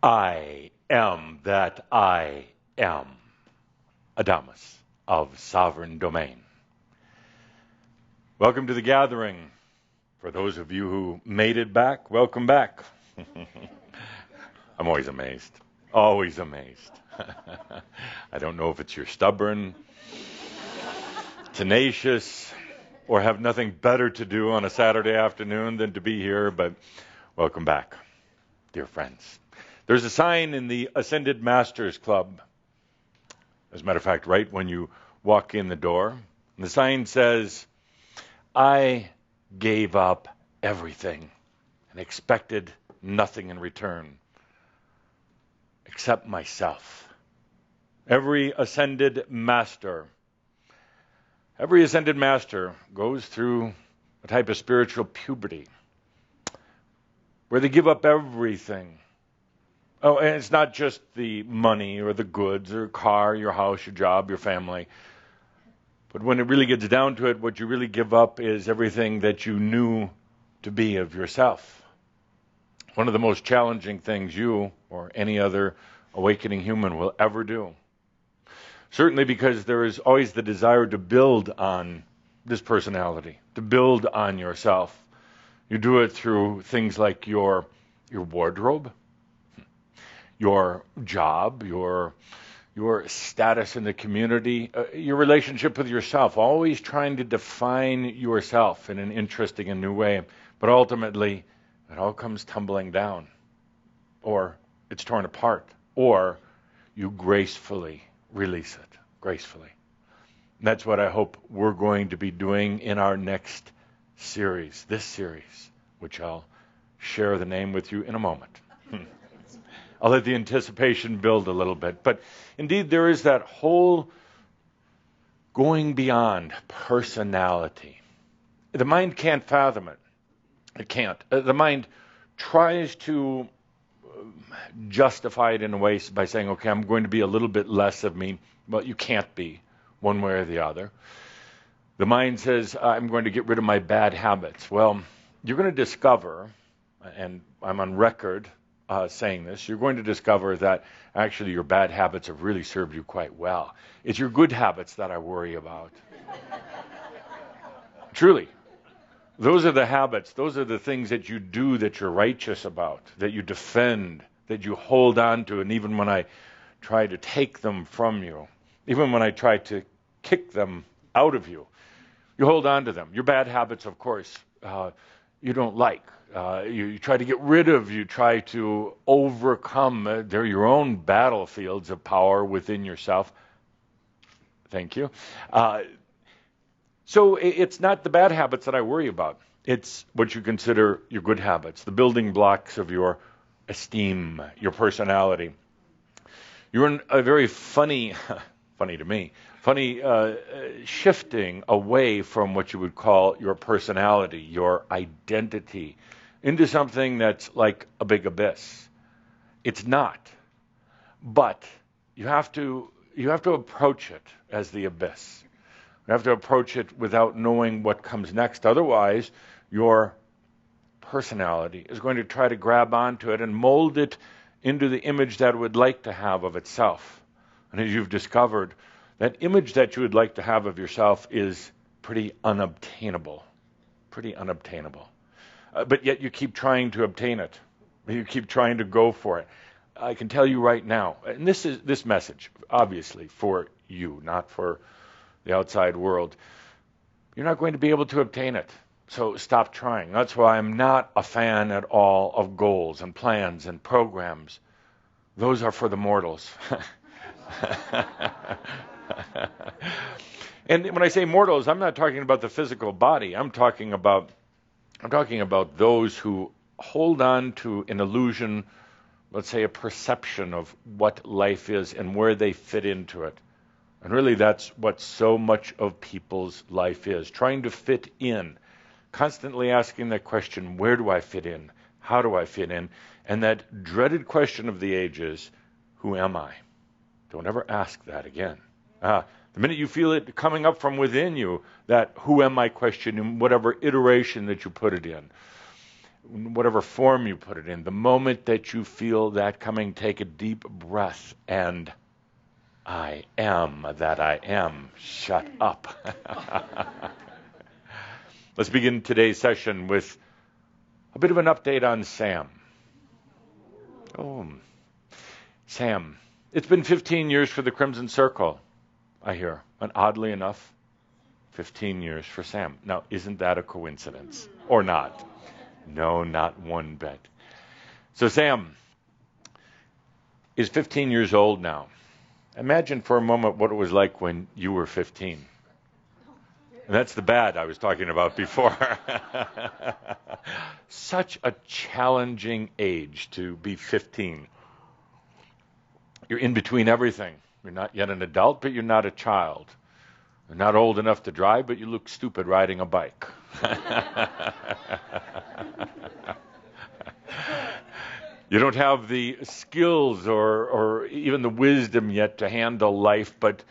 I am that I am. Adamus of Sovereign Domain. Welcome to the gathering. For those of you who made it back, welcome back. I'm always amazed. Always amazed. I don't know if it's you're stubborn, tenacious, or have nothing better to do on a Saturday afternoon than to be here, but welcome back, dear friends. There's a sign in the Ascended Masters Club. As a matter of fact, right when you walk in the door, the sign says, I gave up everything and expected nothing in return except myself. Every ascended master goes through a type of spiritual puberty where they give up everything. Oh, and it's not just the money or the goods or car, your house, your job, your family. But when it really gets down to it, what you really give up is everything that you knew to be of yourself. One of the most challenging things you or any other awakening human will ever do. Certainly because there is always the desire to build on this personality, to build on yourself. You do it through things like your wardrobe, your job, your status in the community, your relationship with yourself, always trying to define yourself in an interesting and new way. But ultimately, it all comes tumbling down, or it's torn apart, or you gracefully release it, gracefully. And that's what I hope we're going to be doing in our next series, this series, which I'll share the name with you in a moment. I'll let the anticipation build a little bit. But indeed, there is that whole going beyond personality. The mind can't fathom it. It can't. The mind tries to justify it in a way by saying, okay, I'm going to be a little bit less of me. Well, you can't be one way or the other. The mind says, I'm going to get rid of my bad habits. Well, you're going to discover, and I'm on record saying this, you're going to discover that actually your bad habits have really served you quite well. It's your good habits that I worry about. Truly. Those are the habits, those are the things that you do that you're righteous about, that you defend, that you hold on to, and even when I try to take them from you, even when I try to kick them out of you, you hold on to them. Your bad habits, of course, you don't like. You try to get rid of, you try to overcome. They're your own battlefields of power within yourself. Thank you. So it's not the bad habits that I worry about. It's what you consider your good habits, the building blocks of your esteem, your personality. You're in a very funny to me, shifting away from what you would call your personality, your identity, into something that's like a big abyss. It's not. But you have to approach it as the abyss. You have to approach it without knowing what comes next. Otherwise, your personality is going to try to grab onto it and mold it into the image that it would like to have of itself. And as you've discovered, that image that you would like to have of yourself is pretty unobtainable. Pretty unobtainable. But yet you keep trying to obtain it. You keep trying to go for it. I can tell you right now, and this message, obviously, for you, not for the outside world, you're not going to be able to obtain it. So stop trying. That's why I'm not a fan at all of goals and plans and programs. Those are for the mortals. And when I say mortals, I'm not talking about the physical body. I'm talking about those who hold on to an illusion, let's say a perception of what life is and where they fit into it. And really that's what so much of people's life is, trying to fit in, constantly asking that question, where do I fit in? How do I fit in? And that dreaded question of the ages, who am I? Don't ever ask that again. The minute you feel it coming up from within you, that who am I question in whatever iteration that you put it in, whatever form you put it in, the moment that you feel that coming, take a deep breath and I am that I am. Shut up. Let's begin today's session with a bit of an update on Sam. Oh, Sam. It's been 15 years for the Crimson Circle, I hear. And oddly enough, 15 years for Sam. Now, isn't that a coincidence? Or not? No, not one bit. So Sam is 15 years old now. Imagine for a moment what it was like when you were 15. And that's the bad I was talking about before. Such a challenging age to be 15. You're in between everything. You're not yet an adult, but you're not a child. You're not old enough to drive, but you look stupid riding a bike. You don't have the skills or even the wisdom yet to handle life, but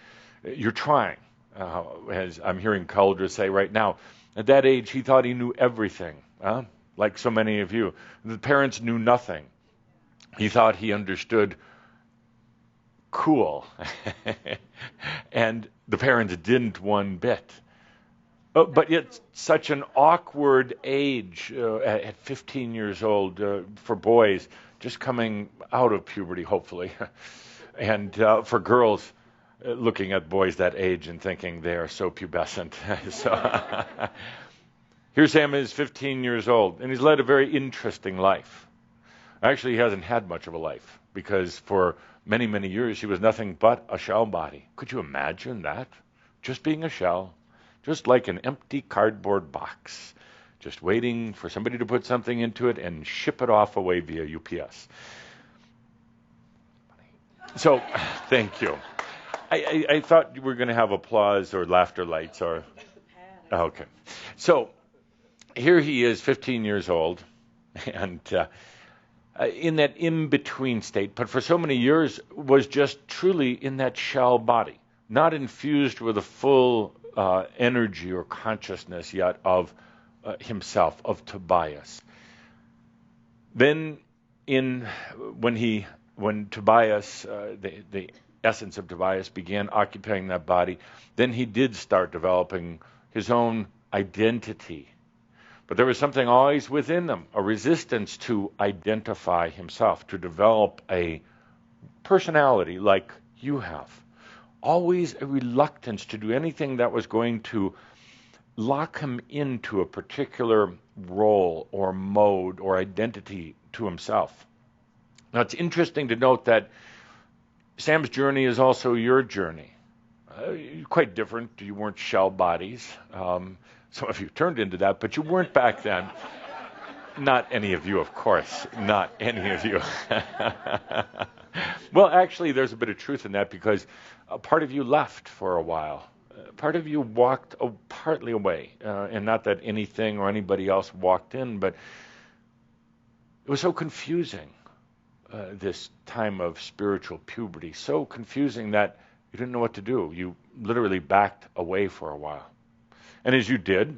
you're trying. As I'm hearing Calder say right now, at that age, he thought he knew everything, like so many of you. The parents knew nothing. He thought he understood cool. And the parents didn't one bit. But yet such an awkward age at 15 years old for boys, just coming out of puberty, hopefully. And for girls, looking at boys that age and thinking they are so pubescent. So here Sam is 15 years old, and he's led a very interesting life. Actually, he hasn't had much of a life, because for many, many years he was nothing but a shell body. Could you imagine that? Just being a shell. Just like an empty cardboard box, just waiting for somebody to put something into it and ship it off away via UPS. So, thank you. I thought you were going to have applause or laughter lights or... Okay. So, here he is, 15 years old, and in that in-between state, but for so many years was just truly in that shell body, not infused with a full... energy or consciousness yet of himself, of Tobias. Then when Tobias, the essence of Tobias began occupying that body, then he did start developing his own identity. But there was something always within him, a resistance to identify himself, to develop a personality like you have. Always a reluctance to do anything that was going to lock him into a particular role or mode or identity to himself. Now, it's interesting to note that Sam's journey is also your journey. Quite different. You weren't shell bodies. Some of you turned into that, but you weren't back then. Not any of you, of course. Not any of you. Well, actually, there's a bit of truth in that, because a part of you left for a while. Part of you walked partly away. And not that anything or anybody else walked in, but it was so confusing, this time of spiritual puberty. So confusing that you didn't know what to do. You literally backed away for a while. And as you did,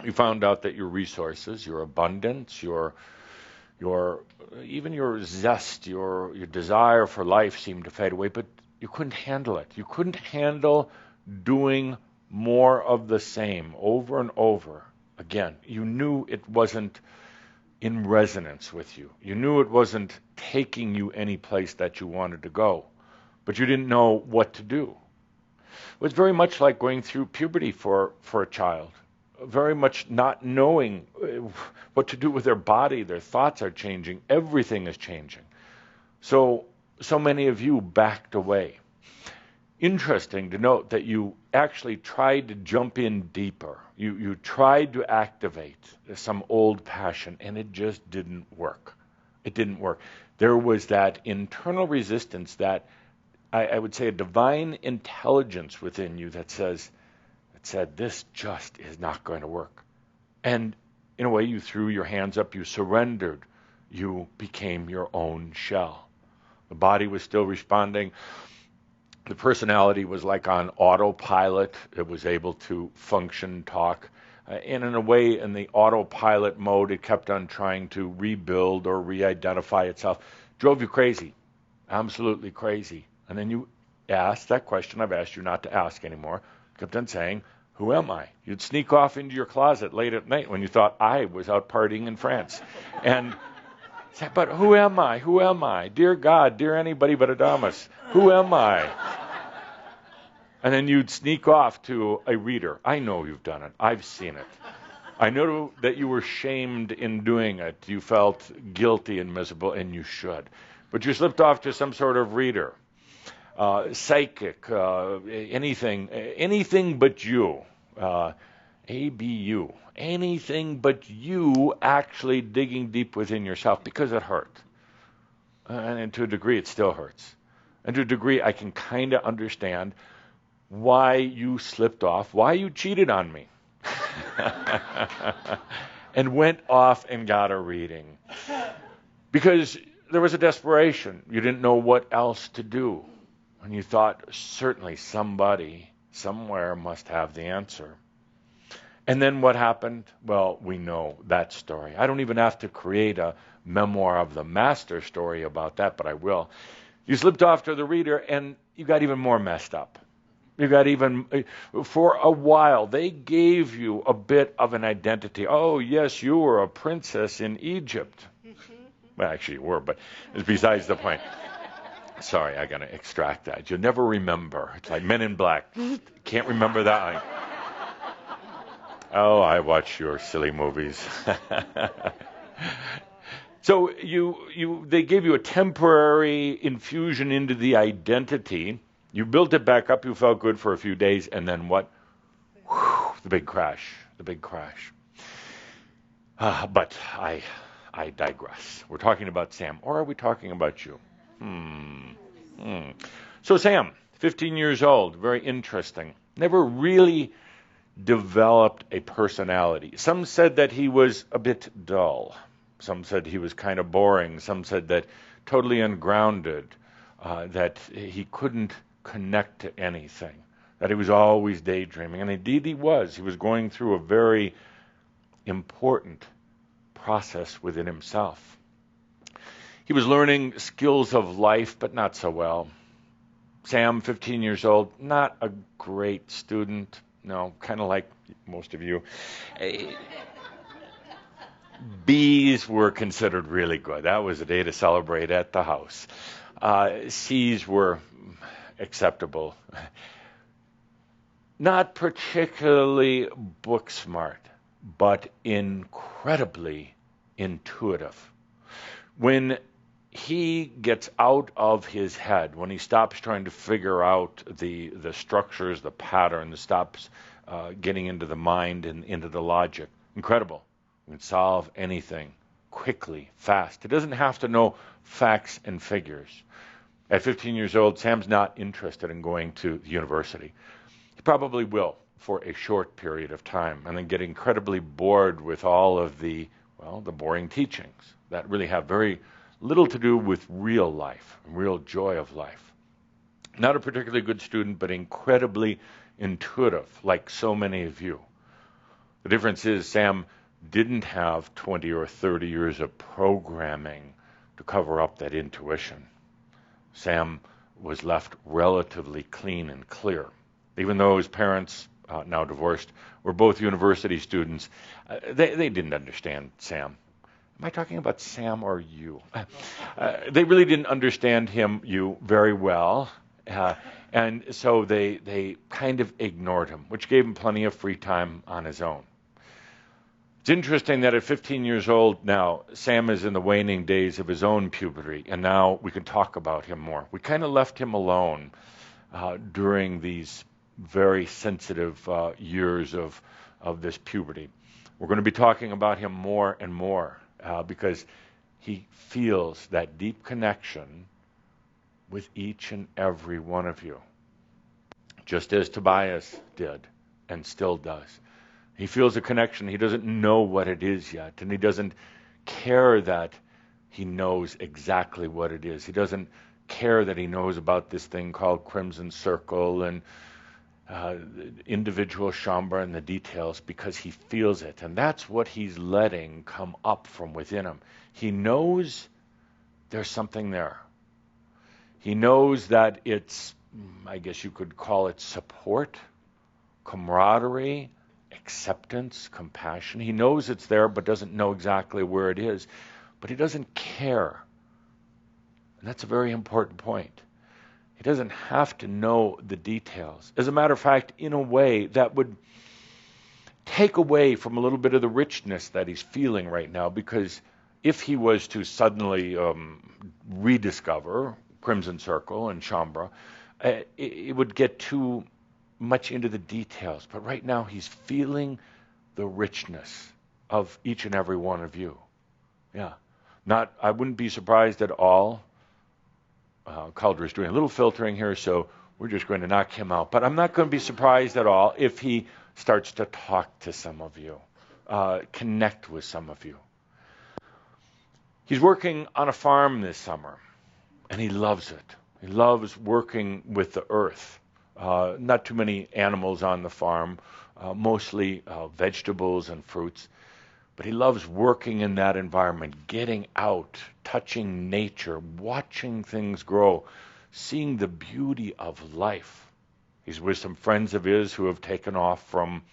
you found out that your resources, your abundance, even your zest, your desire for life seemed to fade away, but you couldn't handle it. You couldn't handle doing more of the same over and over again. You knew it wasn't in resonance with you. You knew it wasn't taking you any place that you wanted to go, but you didn't know what to do. It was very much like going through puberty for a child. Very much not knowing what to do with their body. Their thoughts are changing. Everything is changing. So many of you backed away. Interesting to note that you actually tried to jump in deeper. You tried to activate some old passion, and it just didn't work. It didn't work. There was that internal resistance, that I would say a divine intelligence within you that said, this just is not going to work. And in a way, you threw your hands up, you surrendered, you became your own shell. The body was still responding. The personality was like on autopilot. It was able to function, talk. And in a way, in the autopilot mode, it kept on trying to rebuild or re-identify itself. Drove you crazy, absolutely crazy. And then you asked that question I've asked you not to ask anymore. Kept on saying, who am I? You'd sneak off into your closet late at night when you thought I was out partying in France. And say, but who am I? Who am I? Dear God, dear anybody but Adamus, who am I? And then you'd sneak off to a reader. I know you've done it. I've seen it. I know that you were shamed in doing it. You felt guilty and miserable, and you should. But you slipped off to some sort of reader. Psychic, anything but you, ABU, anything but you actually digging deep within yourself because it hurt. And to a degree, it still hurts. And to a degree, I can kind of understand why you slipped off, why you cheated on me, and went off and got a reading. Because there was a desperation. You didn't know what else to do. And you thought, certainly somebody, somewhere must have the answer. And then what happened? Well, we know that story. I don't even have to create a memoir of the master story about that, but I will. You slipped off to the reader, and you got even more messed up. You got even, for a while, they gave you a bit of an identity. Oh, yes, you were a princess in Egypt. Well, actually, you were, but it's besides the point. Sorry, I got to extract that. You'll never remember. It's like Men in Black. Can't remember that. Oh, I watch your silly movies. So they gave you a temporary infusion into the identity. You built it back up. You felt good for a few days, and then what? Whew, the big crash. The big crash. But I digress. We're talking about Sam, or are we talking about you? So Sam, 15 years old, very interesting. Never really developed a personality. Some said that he was a bit dull. Some said he was kind of boring. Some said that totally ungrounded, that he couldn't connect to anything, that he was always daydreaming. And indeed he was. He was going through a very important process within himself. He was learning skills of life, but not so well. Sam, 15 years old, not a great student. No, kind of like most of you. B's were considered really good. That was a day to celebrate at the house. C's were acceptable. Not particularly book smart, but incredibly intuitive. When he gets out of his head, when he stops trying to figure out the structures, the patterns, stops getting into the mind and into the logic, incredible. He can solve anything quickly, fast. He doesn't have to know facts and figures. At 15 years old, Sam's not interested in going to the university. He probably will for a short period of time and then get incredibly bored with all of the boring teachings that really have very little to do with real life, real joy of life. Not a particularly good student, but incredibly intuitive, like so many of you. The difference is Sam didn't have 20 or 30 years of programming to cover up that intuition. Sam was left relatively clean and clear. Even though his parents, now divorced, were both university students, they didn't understand Sam. Am I talking about Sam or you? They really didn't understand you very well. And so they kind of ignored him, which gave him plenty of free time on his own. It's interesting that at 15 years old now, Sam is in the waning days of his own puberty, and now we can talk about him more. We kind of left him alone during these very sensitive years of this puberty. We're going to be talking about him more and more because he feels that deep connection with each and every one of you, just as Tobias did and still does. He feels a connection. He doesn't know what it is yet, and he doesn't care that he knows exactly what it is. He doesn't care that he knows about this thing called Crimson Circle, and individual Shambra and the details because he feels it. And that's what he's letting come up from within him. He knows there's something there. He knows that it's, I guess you could call it support, camaraderie, acceptance, compassion. He knows it's there but doesn't know exactly where it is. But he doesn't care. And that's a very important point. He doesn't have to know the details. As a matter of fact, in a way that would take away from a little bit of the richness that he's feeling right now, because if he was to suddenly rediscover Crimson Circle and Shambra, it would get too much into the details. But right now he's feeling the richness of each and every one of you. Yeah. I wouldn't be surprised at all. Calder's doing a little filtering here, so we're just going to knock him out. But I'm not going to be surprised at all if he starts to talk to some of you, connect with some of you. He's working on a farm this summer, and he loves it. He loves working with the earth. Not too many animals on the farm, mostly vegetables and fruits. But he loves working in that environment, getting out, touching nature, watching things grow, seeing the beauty of life. He's with some friends of his who have taken off from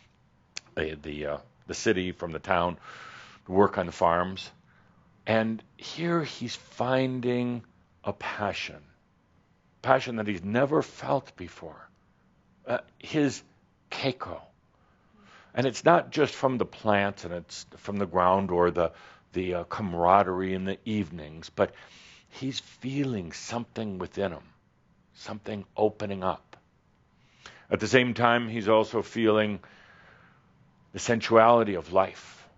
the city, from the town, to work on the farms. And here he's finding a passion that he's never felt before. His keiko. And it's not just from the plants and it's from the ground or the camaraderie in the evenings, but he's feeling something within him, something opening up. At the same time, he's also feeling the sensuality of life.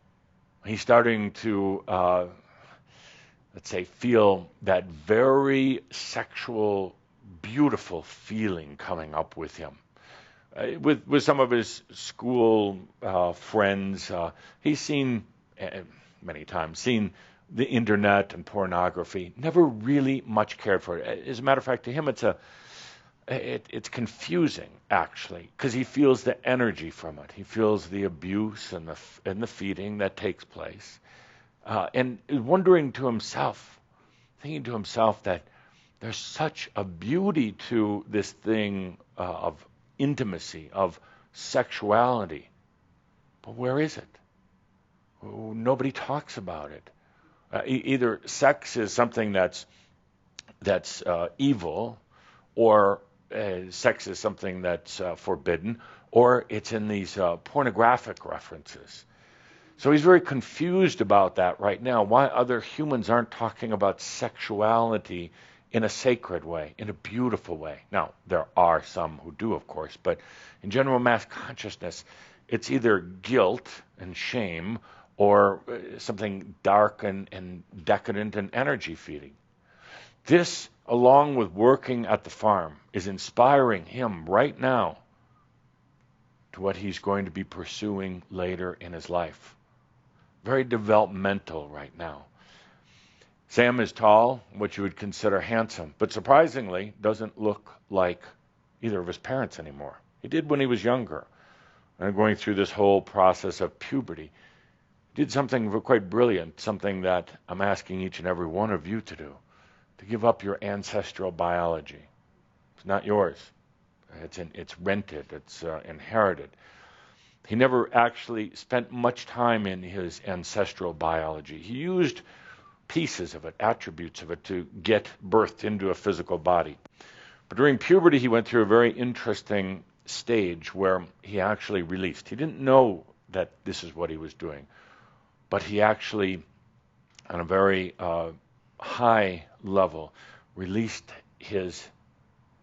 He's starting to, let's say, feel that very sexual, beautiful feeling coming up with him. With some of his school friends, he's seen many times the internet and pornography. Never really much cared for it. As a matter of fact, to him, it's confusing actually, because he feels the energy from it. He feels the abuse and the feeding that takes place, and thinking to himself that there's such a beauty to this thing of intimacy, of sexuality. But where is it? Nobody talks about it. Either sex is something that's evil, or sex is something that's forbidden, or it's in these pornographic references. So he's very confused about that right now, why other humans aren't talking about sexuality in a sacred way, in a beautiful way. Now, there are some who do, of course, but in general mass consciousness, it's either guilt and shame or something dark and decadent and energy feeding. This, along with working at the farm, is inspiring him right now to what he's going to be pursuing later in his life. Very developmental right now. Sam is tall, what you would consider handsome, but surprisingly doesn't look like either of his parents anymore. He did when he was younger, and going through this whole process of puberty. He did something quite brilliant, something that I'm asking each and every one of you to do, to give up your ancestral biology. It's not yours. It's rented, it's inherited. He never actually spent much time in his ancestral biology. He used pieces of it, attributes of it, to get birthed into a physical body. But during puberty, he went through a very interesting stage where he actually released. He didn't know that this is what he was doing, but he actually, on a very high level, released his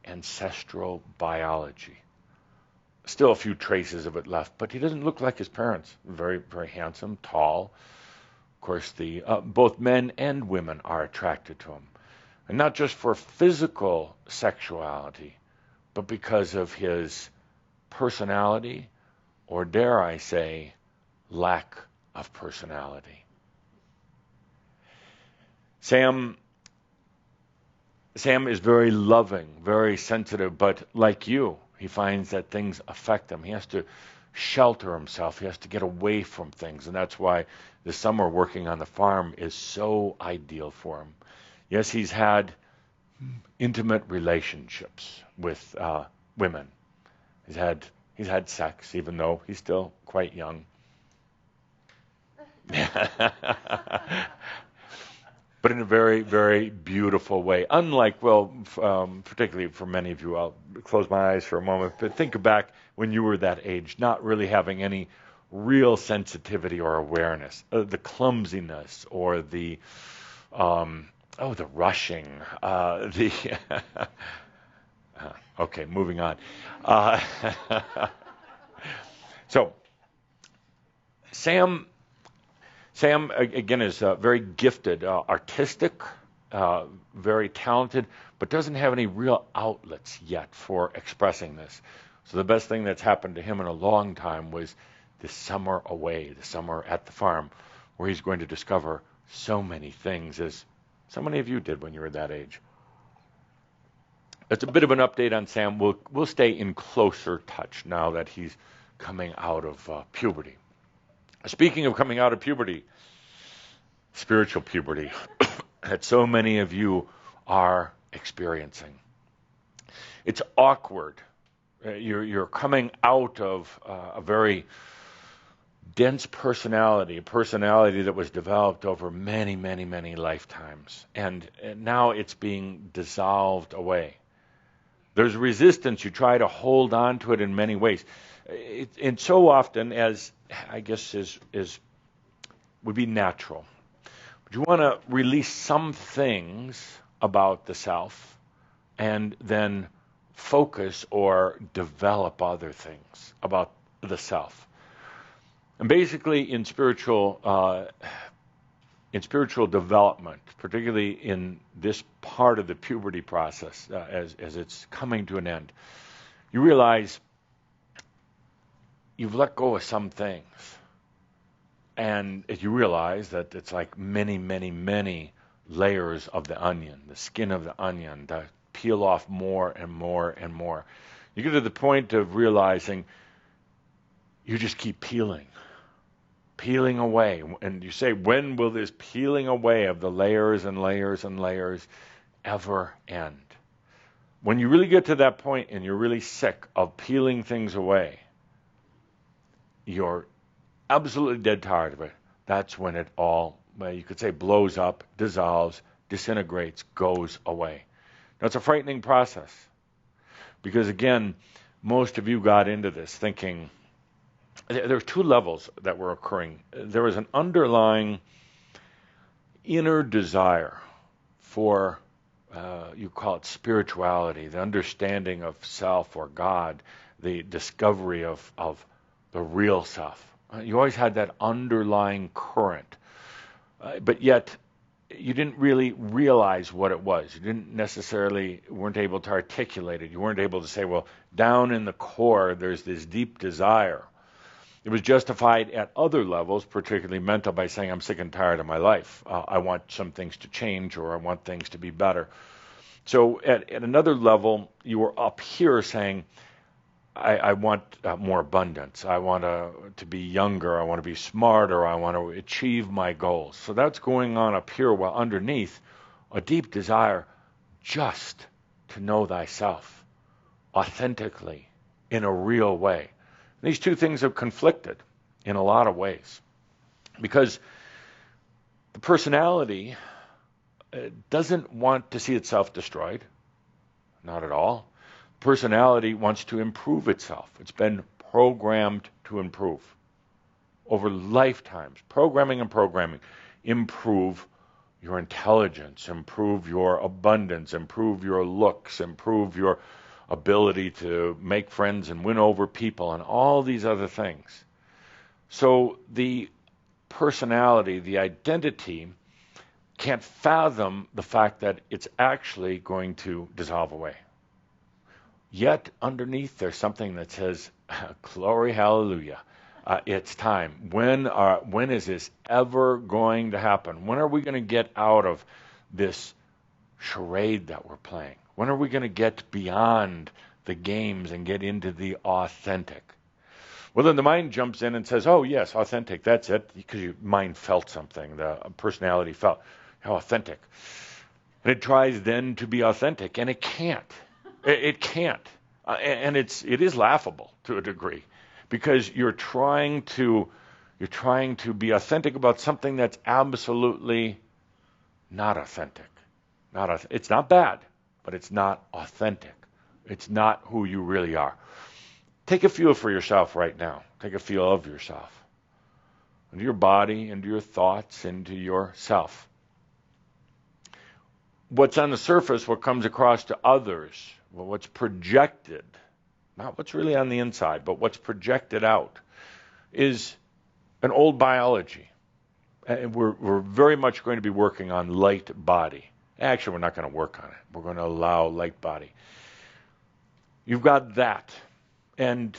ancestral biology. Still a few traces of it left, but he doesn't look like his parents. Very, very handsome, tall. Of course, both men and women are attracted to him. And not just for physical sexuality, but because of his personality, or dare I say, lack of personality. Sam is very loving, very sensitive, but like you, He finds that things affect him. He has to shelter himself. He has to get away from things. And that's why the summer working on the farm is so ideal for him. Yes, he's had intimate relationships with women. He's had sex, even though he's still quite young. But in a very, very beautiful way. Unlike, particularly for many of you, I'll close my eyes for a moment, but think back when you were that age, not really having any real sensitivity or awareness. The clumsiness or the rushing, okay, moving on. So, Sam, again, is very gifted, artistic, very talented, but doesn't have any real outlets yet for expressing this. So the best thing that's happened to him in a long time was this summer away, the summer at the farm, where he's going to discover so many things, as so many of you did when you were that age. It's a bit of an update on Sam. We'll stay in closer touch now that he's coming out of puberty. Speaking of coming out of puberty, spiritual puberty, that so many of you are experiencing. It's awkward. You're coming out of a very dense personality, a personality that was developed over many, many, many lifetimes. And now it's being dissolved away. There's resistance. You try to hold on to it in many ways. And so often, as I guess would be natural, but you want to release some things about the self and then focus or develop other things about the self. And basically in spiritual development, particularly in this part of the puberty process, as it's coming to an end, you realize you've let go of some things. And as you realize that it's like many, many, many layers of the onion, the skin of the onion, that peel off more and more and more. You get to the point of realizing you just keep peeling away. And you say, when will this peeling away of the layers and layers and layers ever end? When you really get to that point and you're really sick of peeling things away, you're absolutely dead tired of it. That's when it all, you could say, blows up, dissolves, disintegrates, goes away. Now, it's a frightening process because, again, most of you got into this thinking there were two levels that were occurring. There was an underlying inner desire for, you call it spirituality, the understanding of self or God, the discovery of the real self. You always had that underlying current, but yet you didn't really realize what it was. You weren't able to articulate it. You weren't able to say, well, down in the core, there's this deep desire. It was justified at other levels, particularly mental, by saying, I'm sick and tired of my life. I want some things to change, or I want things to be better. So at another level, you were up here saying, I want more abundance. I want to be younger. I want to be smarter. I want to achieve my goals. So that's going on up here, while underneath, a deep desire just to know thyself authentically, in a real way. These two things have conflicted in a lot of ways because the personality doesn't want to see itself destroyed, not at all. Personality wants to improve itself. It's been programmed to improve over lifetimes. Programming, improve your intelligence, improve your abundance, improve your looks, improve your ability to make friends and win over people, and all these other things. So the personality, the identity, can't fathom the fact that it's actually going to dissolve away. Yet underneath there's something that says, glory, hallelujah, it's time. When is this ever going to happen? When are we going to get out of this charade that we're playing? When are we going to get beyond the games and get into the authentic. Well, then the mind jumps in and says, oh, yes, authentic, that's it, because your mind felt something, the personality felt, how authentic. And it tries then to be authentic, and it can't. It can't. And it is laughable to a degree, because you're trying to be authentic about something that's absolutely not authentic. It's not bad, but it's not authentic. It's not who you really are. Take a feel for yourself right now. Take a feel of yourself. Into your body, into your thoughts, into yourself. What's on the surface, what comes across to others, well, what's projected, not what's really on the inside, but what's projected out, is an old biology. And we're very much going to be working on light body. Actually, we're not going to work on it. We're going to allow light body. You've got that. And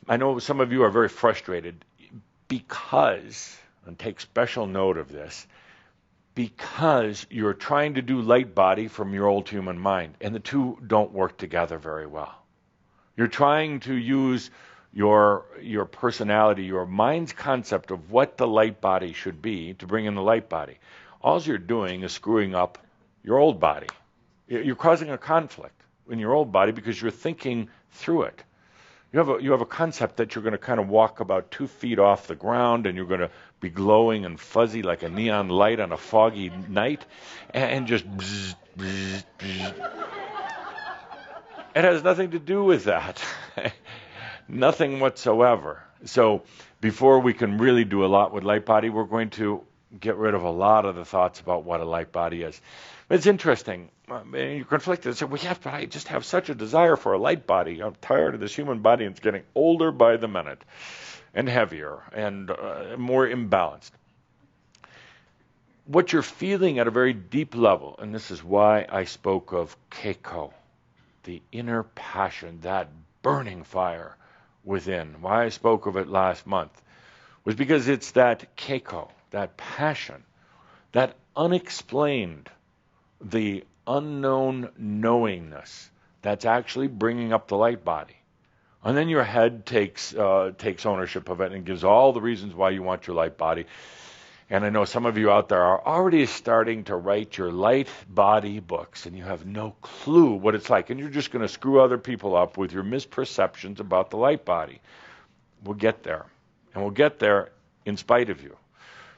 I know some of you are very frustrated because, and take special note of this, because you're trying to do light body from your old human mind, and the two don't work together very well. You're trying to use your personality, your mind's concept of what the light body should be to bring in the light body. All you're doing is screwing up your old body. You're causing a conflict in your old body because you're thinking through it. You have a concept that you're going to kind of walk about 2 feet off the ground, and you're going to be glowing and fuzzy like a neon light on a foggy night, and just bzz, bzz, bzz. It has nothing to do with that. Nothing whatsoever. So before we can really do a lot with light body, we're going to get rid of a lot of the thoughts about what a light body is. It's interesting. You're conflicted. So, well, yes, but I just have such a desire for a light body. I'm tired of this human body, and it's getting older by the minute, and heavier, and more imbalanced. What you're feeling at a very deep level, and this is why I spoke of keiko, the inner passion, that burning fire within, why I spoke of it last month, was because it's that keiko, that passion, that unexplained, the unknown knowingness that's actually bringing up the light body. And then your head takes ownership of it and gives all the reasons why you want your light body. And I know some of you out there are already starting to write your light body books, and you have no clue what it's like. And you're just going to screw other people up with your misperceptions about the light body. We'll get there. And we'll get there in spite of you.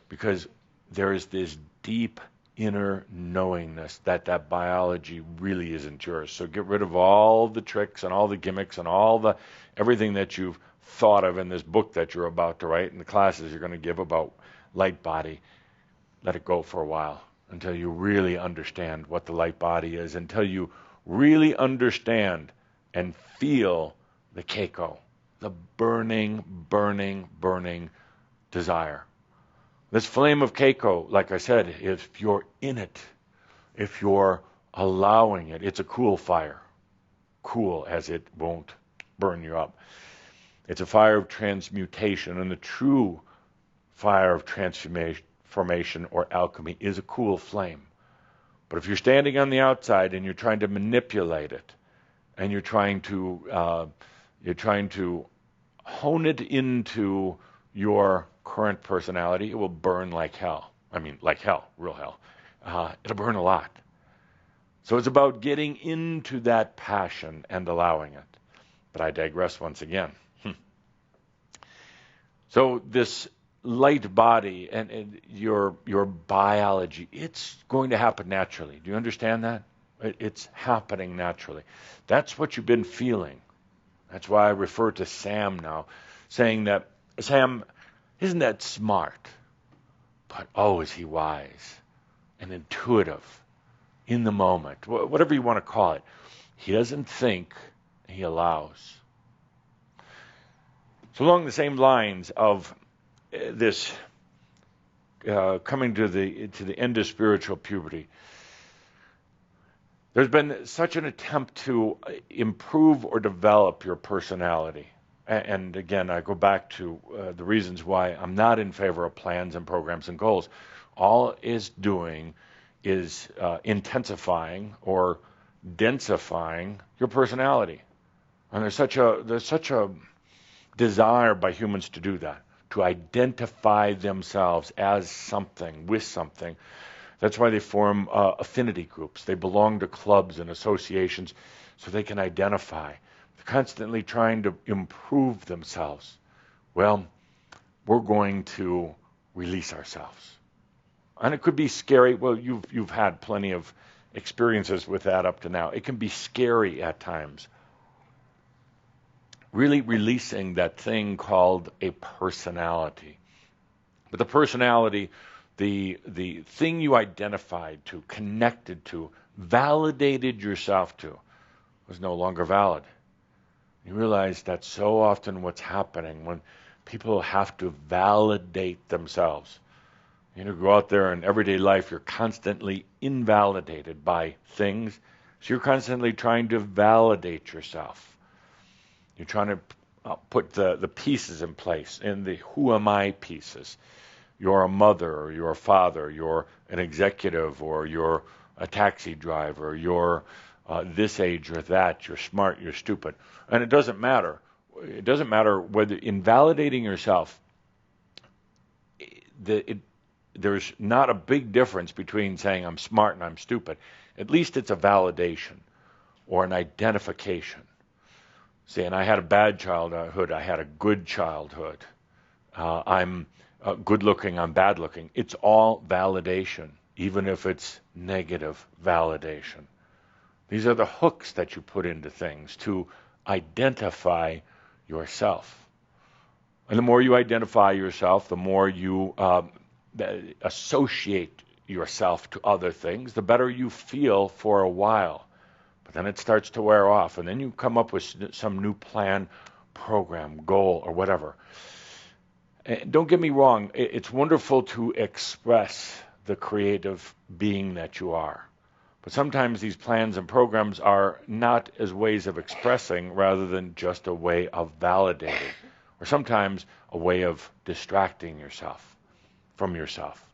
Because there is this deep inner knowingness that biology really isn't yours. So get rid of all the tricks and all the gimmicks and everything that you've thought of in this book that you're about to write and the classes you're going to give about light body. Let it go for a while until you really understand what the light body is, until you really understand and feel the keiko, the burning, burning, burning desire. This flame of keiko, like I said, if you're in it, if you're allowing it, it's a cool fire. Cool as it won't burn you up. It's a fire of transmutation, and the true fire of transformation or alchemy is a cool flame. But if you're standing on the outside and you're trying to manipulate it, and you're trying to hone it into your current personality, it will burn like hell. I mean, like hell, real hell. It'll burn a lot. So it's about getting into that passion and allowing it. But I digress once again. So this light body and your biology, it's going to happen naturally. Do you understand that? It's happening naturally. That's what you've been feeling. That's why I refer to Sam now, saying that, Sam, isn't that smart? But oh, is he wise and intuitive in the moment, whatever you want to call it. He doesn't think, he allows. So along the same lines of this coming to the end of spiritual puberty, there's been such an attempt to improve or develop your personality. And again, I go back to the reasons why I'm not in favor of plans and programs and goals. All it's doing is intensifying or densifying your personality. And there's such a desire by humans to do that, to identify themselves as something, with something. That's why they form affinity groups. They belong to clubs and associations so they can identify. They're constantly trying to improve themselves. Well, we're going to release ourselves. And it could be scary. Well, you've had plenty of experiences with that up to now. It can be scary at times. Really releasing that thing called a personality. But the personality, the thing you identified to, connected to, validated yourself to, was no longer valid. You realize that's so often what's happening when people have to validate themselves. You know, go out there in everyday life, you're constantly invalidated by things. So you're constantly trying to validate yourself. You're trying to put the pieces in place, in the who am I pieces. You're a mother, or you're a father, you're an executive, or you're a taxi driver, you're this age or that, you're smart, you're stupid. And it doesn't matter. It doesn't matter whether invalidating yourself, there's not a big difference between saying I'm smart and I'm stupid. At least it's a validation or an identification. Saying I had a bad childhood, I had a good childhood. I'm good looking, I'm bad looking. It's all validation, even if it's negative validation. These are the hooks that you put into things to identify yourself. And the more you identify yourself, the more you associate yourself to other things, the better you feel for a while. But then it starts to wear off, and then you come up with some new plan, program, goal, or whatever. And don't get me wrong, it's wonderful to express the creative being that you are. But sometimes these plans and programs are not as ways of expressing rather than just a way of validating, or sometimes a way of distracting yourself from yourself.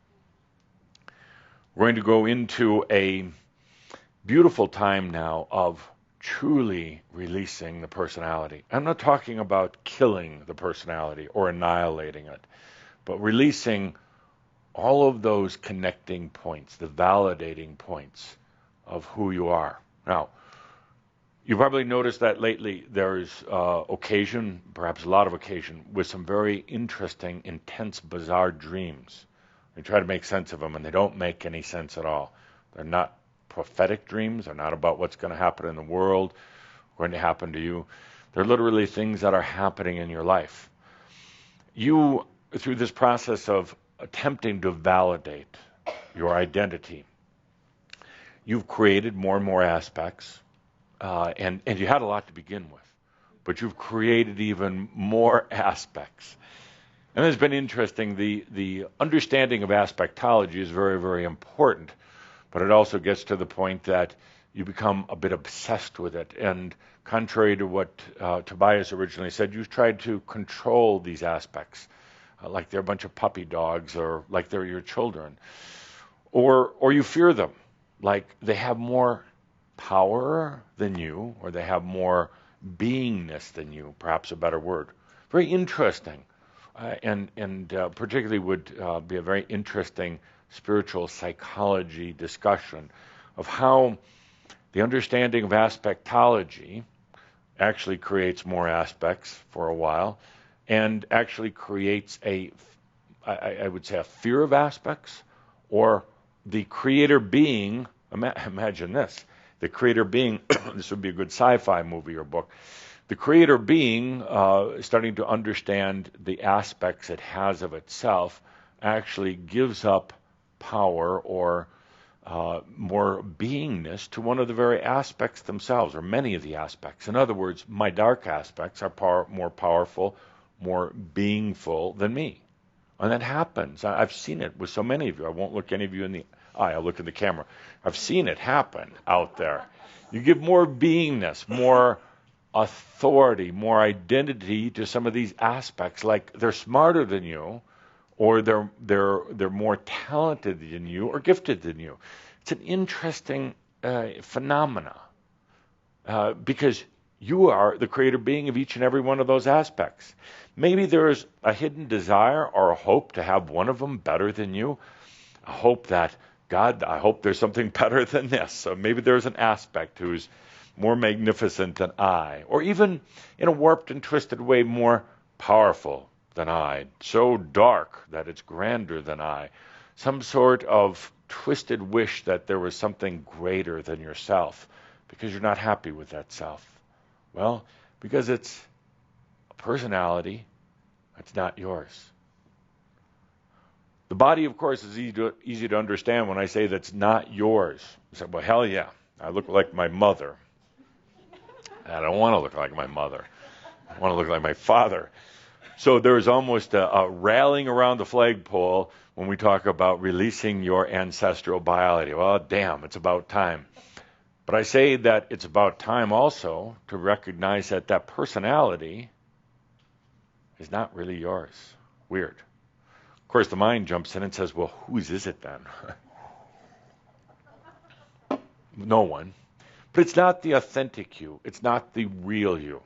We're going to go into a beautiful time now of truly releasing the personality. I'm not talking about killing the personality or annihilating it, but releasing all of those connecting points, the validating points of who you are. Now, you probably noticed that lately there's occasion, perhaps a lot of occasion, with some very interesting, intense, bizarre dreams. We try to make sense of them, and they don't make any sense at all. They're not prophetic dreams. They're not about what's going to happen in the world, going to happen to you. They're literally things that are happening in your life. You, through this process of attempting to validate your identity, you've created more and more aspects, and you had a lot to begin with, but you've created even more aspects. And it's been interesting. The understanding of aspectology is very, very important. But it also gets to the point that you become a bit obsessed with it. And contrary to what Tobias originally said, you've tried to control these aspects, like they're a bunch of puppy dogs or like they're your children. Or you fear them, like they have more power than you, or they have more beingness than you, perhaps a better word. Very interesting. And particularly would be a very interesting spiritual psychology discussion of how the understanding of aspectology actually creates more aspects for a while and actually creates I would say a fear of aspects, or the creator being, imagine this, the creator being, this would be a good sci-fi movie or book, the creator being starting to understand the aspects it has of itself actually gives up power or more beingness to one of the very aspects themselves, or many of the aspects. In other words, my dark aspects are more powerful, more beingful than me. And that happens. I've seen it with so many of you. I won't look any of you in the eye. I'll look in the camera. I've seen it happen out there. You give more beingness, more authority, more identity to some of these aspects, like they're smarter than you, or they're more talented than you, or gifted than you. It's an interesting phenomena because You are the creator being of each and every one of those aspects. Maybe there's a hidden desire or a hope to have one of them better than you. A hope that, God, I hope there's something better than this. So maybe there's an aspect who's more magnificent than I, or even in a warped and twisted way, more powerful than I, so dark that it's grander than I. Some sort of twisted wish that there was something greater than yourself because you're not happy with that self. Well, because it's a personality, it's not yours. The body, of course, is easy to understand when I say that's not yours. You say, well, hell yeah, I look like my mother. I don't want to look like my mother. I want to look like my father. So there's almost a rallying around the flagpole when we talk about releasing your ancestral biology. Well, damn, it's about time. But I say that it's about time also to recognize that that personality is not really yours. Weird. Of course, the mind jumps in and says, well, whose is it then? No one. But it's not the authentic you. It's not the real you.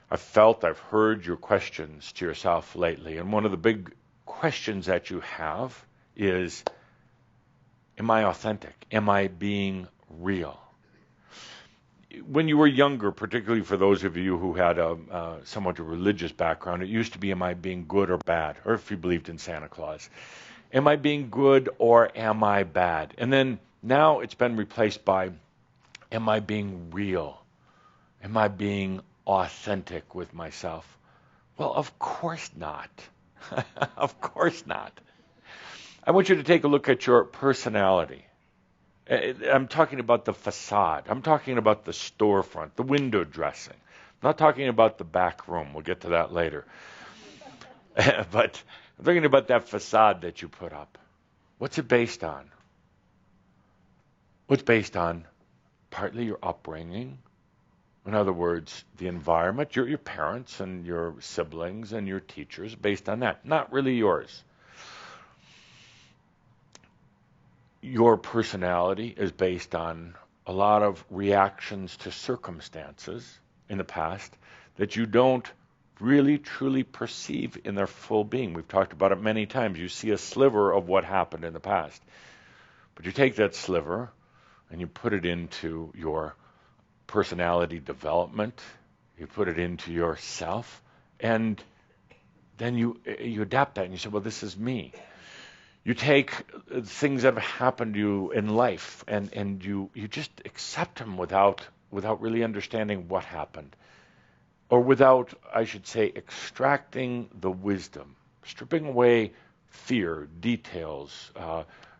I've heard your questions to yourself lately. And one of the big questions that you have is, am I authentic? Am I being real? When you were younger, particularly for those of you who had a somewhat a religious background, it used to be, am I being good or bad? Or if you believed in Santa Claus, am I being good or am I bad? And then now it's been replaced by, am I being real? Am I being authentic with myself? Well, of course not. Of course not. I want you to take a look at your personality. I'm talking about the facade. I'm talking about the storefront, the window dressing. I'm not talking about the back room. We'll get to that later. But I'm talking about that facade that you put up. What's it based on? What's based on? Partly your upbringing. In other words, the environment, your parents and your siblings and your teachers, based on that. Not really yours. Your personality is based on a lot of reactions to circumstances in the past that you don't really truly perceive in their full being. We've talked about it many times. You see a sliver of what happened in the past. But you take that sliver and you put it into your personality development, you put it into yourself, and then you adapt that and you say, well, this is me. You take things that have happened to you in life and you just accept them without really understanding what happened. Or without, I should say, extracting the wisdom, stripping away fear, details,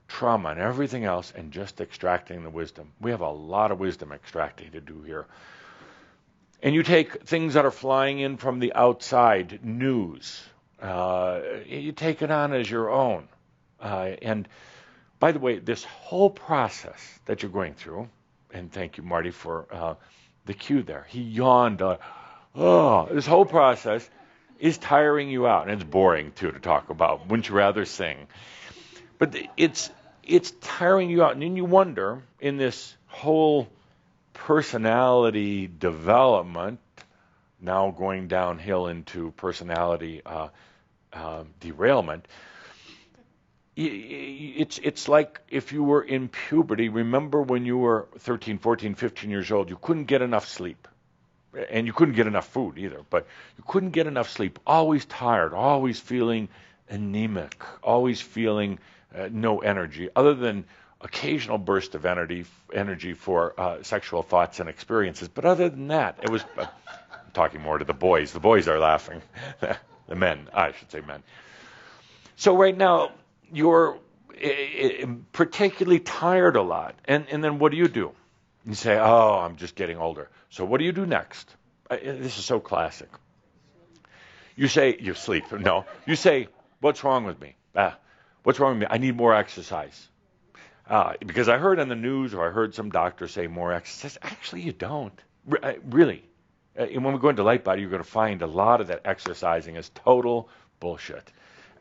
trauma, and everything else, and just extracting the wisdom. We have a lot of wisdom extracting to do here. And you take things that are flying in from the outside, news, you take it on as your own. And by the way, this whole process that you're going through, and thank you, Marty, for the cue there. He yawned. This whole process is tiring you out, and it's boring too to talk about. Wouldn't you rather sing? But it's tiring you out, and then you wonder in this whole personality development, now going downhill into personality derailment. It's like if you were in puberty. Remember when you were 13, 14, 15 years old, you couldn't get enough sleep. And you couldn't get enough food either, but you couldn't get enough sleep. Always tired, always feeling anemic, always feeling no energy, other than occasional burst of energy for sexual thoughts and experiences. But other than that, it was, I'm talking more to the boys. The boys are laughing. The men, I should say men. So right now, you're particularly tired a lot. And then what do? You say, oh, I'm just getting older. So what do you do next? This is so classic. You say, you sleep. No. You say, what's wrong with me? What's wrong with me? I need more exercise. Because I heard on the news or I heard some doctor say more exercise. Actually, you don't. Really. And when we go into light body, you're going to find a lot of that exercising is total bullshit.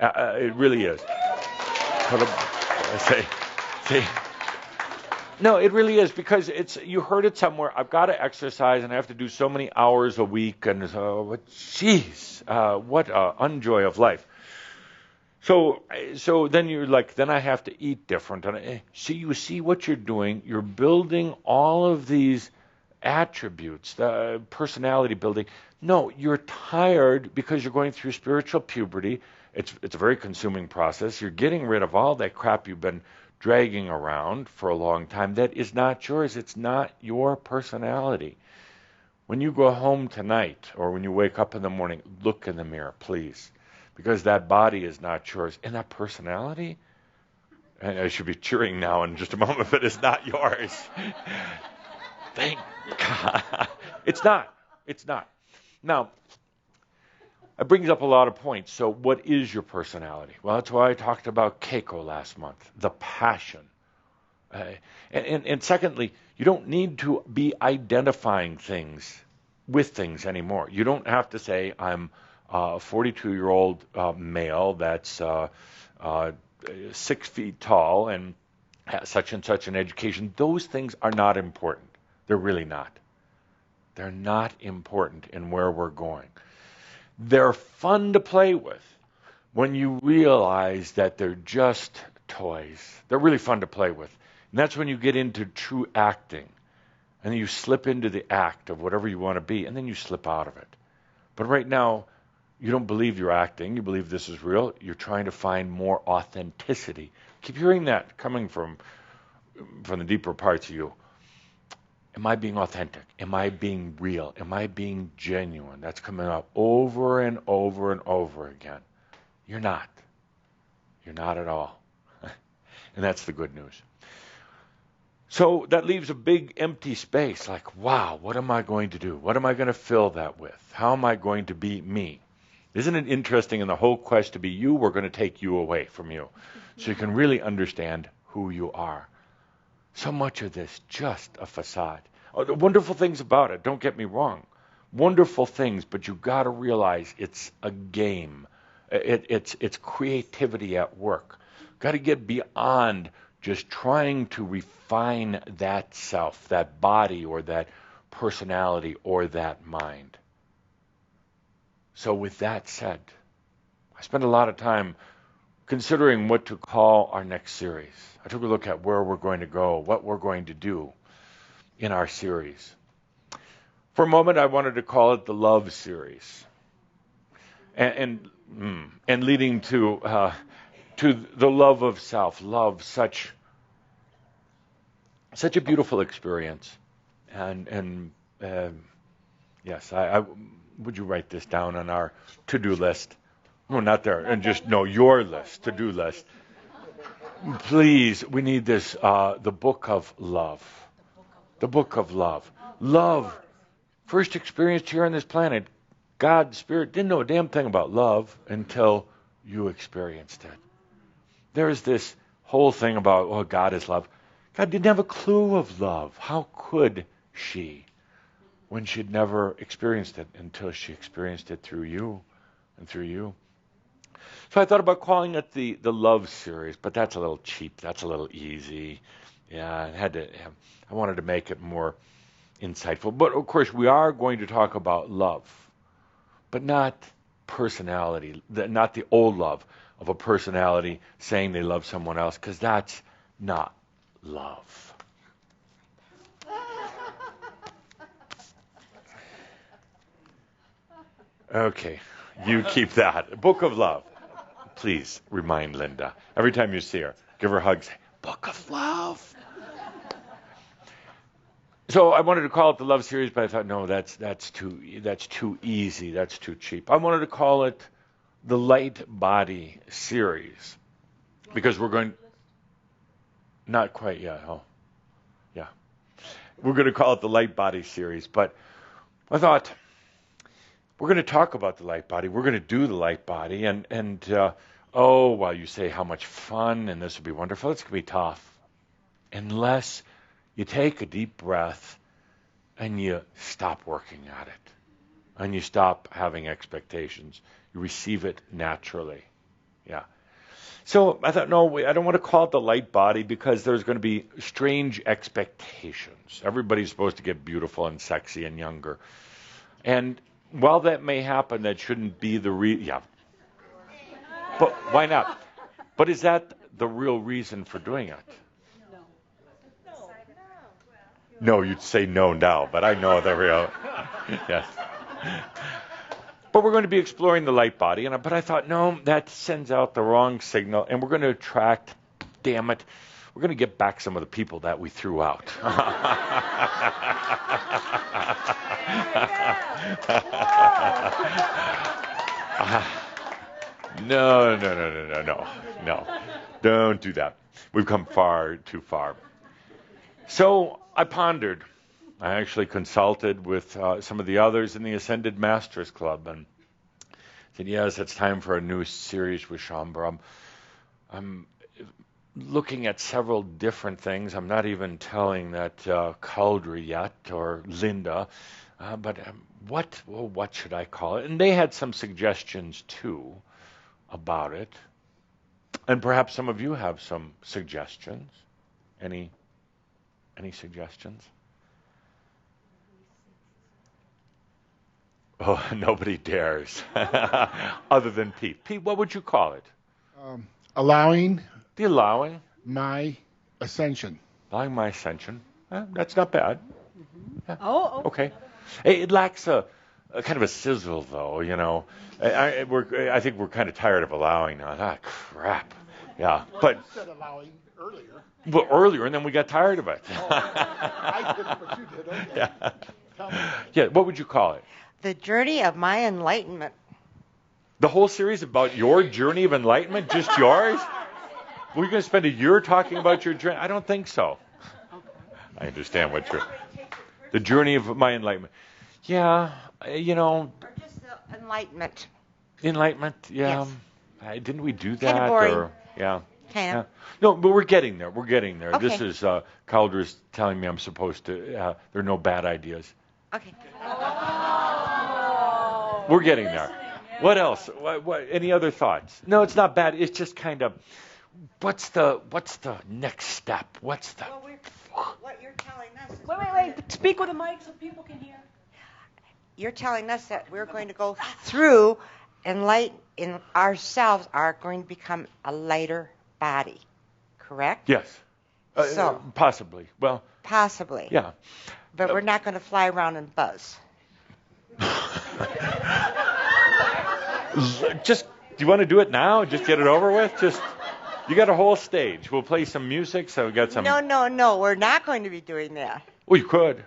It really is. No, it really is because it's you heard it somewhere. I've got to exercise and I have to do so many hours a week, and geez, what a unjoy of life. So then you're like, then I have to eat different. And see, you see what you're doing. You're building all of these attributes, the personality building. No, you're tired because you're going through spiritual puberty. It's a very consuming process. You're getting rid of all that crap you've been dragging around for a long time that is not yours. It's not your personality. When you go home tonight or when you wake up in the morning, look in the mirror, please, because that body is not yours. And that personality, and I should be cheering now in just a moment, but it's not yours. Thank God. It's not. It's not. Now, it brings up a lot of points. So what is your personality? Well, that's why I talked about Keiko last month, the passion. And secondly, you don't need to be identifying things with things anymore. You don't have to say, I'm a 42-year-old male that's 6 feet tall and has such and such an education. Those things are not important. They're really not. They're not important in where we're going. They're fun to play with when you realize that they're just toys. They're really fun to play with. And that's when you get into true acting. And then you slip into the act of whatever you want to be, and then you slip out of it. But right now, you don't believe you're acting. You believe this is real. You're trying to find more authenticity. Keep hearing that coming from the deeper parts of you. Am I being authentic? Am I being real? Am I being genuine? That's coming up over and over and over again. You're not. You're not at all. And that's the good news. So that leaves a big empty space. Like, wow, what am I going to do? What am I going to fill that with? How am I going to be me? Isn't it interesting in the whole quest to be you, we're going to take you away from you. So you can really understand who you are. So much of this just a facade. Oh, the wonderful things about it, don't get me wrong. Wonderful things, but you've got to realize it's a game. It's creativity at work. Got to get beyond just trying to refine that self, that body or that personality or that mind. So with that said, I spent a lot of time considering what to call our next series. I took a look at where we're going to go, what we're going to do in our series. For a moment, I wanted to call it the Love Series, and leading to the love of self. Love, such a beautiful experience, and yes, I would you write this down on our to-do list? No, not there, and just no, your list, to-do list. Please, we need this, the book of love. The book of love. Love, first experienced here on this planet. God's Spirit didn't know a damn thing about love until you experienced it. There's this whole thing about, oh, God is love. God didn't have a clue of love. How could she when she'd never experienced it until she experienced it through you and through you? So I thought about calling it the Love Series, but that's a little cheap. That's a little easy. Yeah, I wanted to make it more insightful. But of course, we are going to talk about love, but not personality, not the old love of a personality saying they love someone else, because that's not love. Okay, you keep that. Book of Love. Please remind Linda. Every time you see her, give her a hug, say, Book of Love. So I wanted to call it the Love Series, but I thought, no, that's too easy, that's too cheap. I wanted to call it the Light Body Series, because we're going, not quite yet, oh, yeah. We're going to call it the Light Body Series, but I thought, we're going to talk about the light body. We're going to do the light body. While you say how much fun and this would be wonderful, it's going to be tough. Unless you take a deep breath and you stop working at it. And you stop having expectations. You receive it naturally. Yeah. So I thought, no, I don't want to call it the light body because there's going to be strange expectations. Everybody's supposed to get beautiful and sexy and younger. And while that may happen, that shouldn't be yeah. But why not? But is that the real reason for doing it? No, you'd say no now, but I know the real. Yes. But we're going to be exploring the light body, but I thought, no, that sends out the wrong signal, and we're going to attract, damn it, we're going to get back some of the people that we threw out. No. Don't do that. We've come far too far. So I pondered. I actually consulted with some of the others in the Ascended Masters Club and said, yes, it's time for a new series with Shambhala. I'm looking at several different things. I'm not even telling that Cauldry yet or Linda, but what should I call it? And they had some suggestions too about it. And perhaps some of you have some suggestions. Any suggestions? Oh, nobody dares. Other than Pete. Pete, what would you call it? Allowing. The allowing. My ascension. Allowing my ascension. That's not bad. Mm-hmm. Yeah. Oh. Okay. It lacks a kind of a sizzle, though, you know. I think we're kind of tired of allowing now. Ah, crap. Yeah. Well, but you said allowing earlier. Well, earlier, and then we got tired of it. I didn't, but you did. Okay. Yeah. Tell me. Yeah. What would you call it? The journey of my enlightenment. The whole series about your journey of enlightenment, just yours? We're going to spend a year talking about your journey? I don't think so. I understand what you're. The journey of my enlightenment. Yeah, you know. Or just the enlightenment. Enlightenment. Yeah. Yes. Didn't we do that? Kind of boring. Or yeah. Kind of. No, but we're getting there. We're getting there. Okay. This is Calder's telling me I'm supposed to. There are no bad ideas. Okay. We're getting there. What else? What? Any other thoughts? No, it's not bad. It's just kind of, what's the next step? What's the? Well, what you're telling us is Wait. Speak with the mic so people can hear. You're telling us that we're going to go through in ourselves are going to become a lighter body, correct? Yes. So Possibly. Well. Possibly. Yeah. But we're not going to fly around and buzz. Just, do you want to do it now? Just get it over with? You got a whole stage. We'll play some music, so we got some. No. We're not going to be doing that. Well, you could.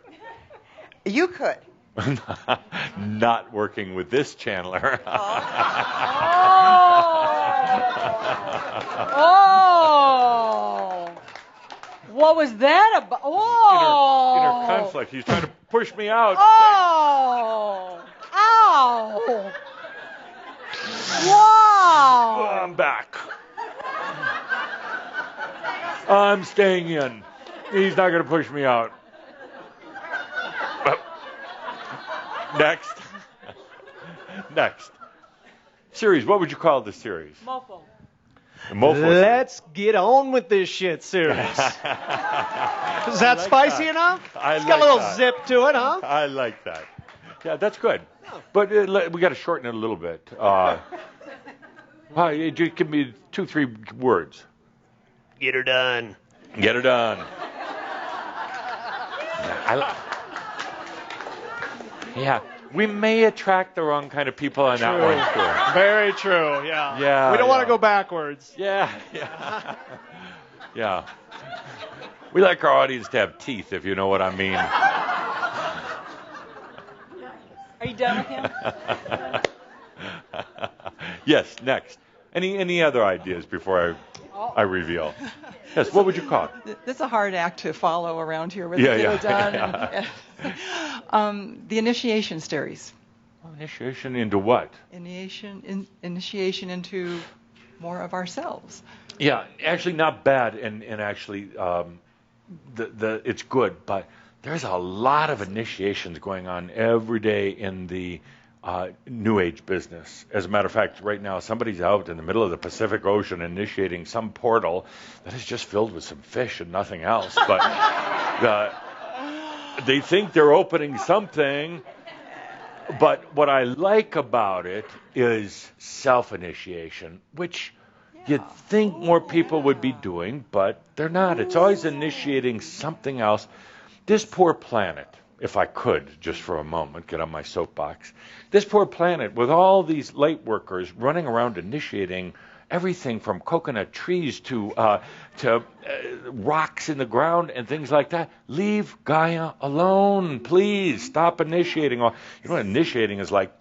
You could. Not working with this channeler. Oh. What was that about? Oh. Inner conflict. He's trying to push me out. Oh. Ow. Wow. I'm back. I'm staying in. He's not going to push me out. Next. Series. What would you call this series? Mofo. The Mofo Let's get on with this shit series. series. Is that spicy enough? It's got a little zip to it, huh? I like that. Yeah, that's good. But we got to shorten it a little bit. Just give me 2-3 words. Get her done. Get her done. Yeah, we may attract the wrong kind of people on that one too. Very true, yeah. Yeah. We don't want to go backwards. Yeah. Yeah. We like our audience to have teeth, if you know what I mean. Are you done with him? Yes, next. Any other ideas before I reveal? Yes, what would you call it? This is a hard act to follow around here with Yeah. the initiation series. Initiation into what? Initiation into more of ourselves. Yeah, actually not bad, and actually it's good, but there's a lot of initiations going on every day in the New Age business. As a matter of fact, right now somebody's out in the middle of the Pacific Ocean initiating some portal that is just filled with some fish and nothing else. But they think they're opening something. But what I like about it is self-initiation, which you'd think more people would be doing, but they're not. It's always initiating something else. This poor planet, if I could, just for a moment, get on my soapbox, this poor planet with all these light workers running around initiating everything from coconut trees to rocks in the ground and things like that. Leave Gaia alone, please. Stop initiating. Initiating is like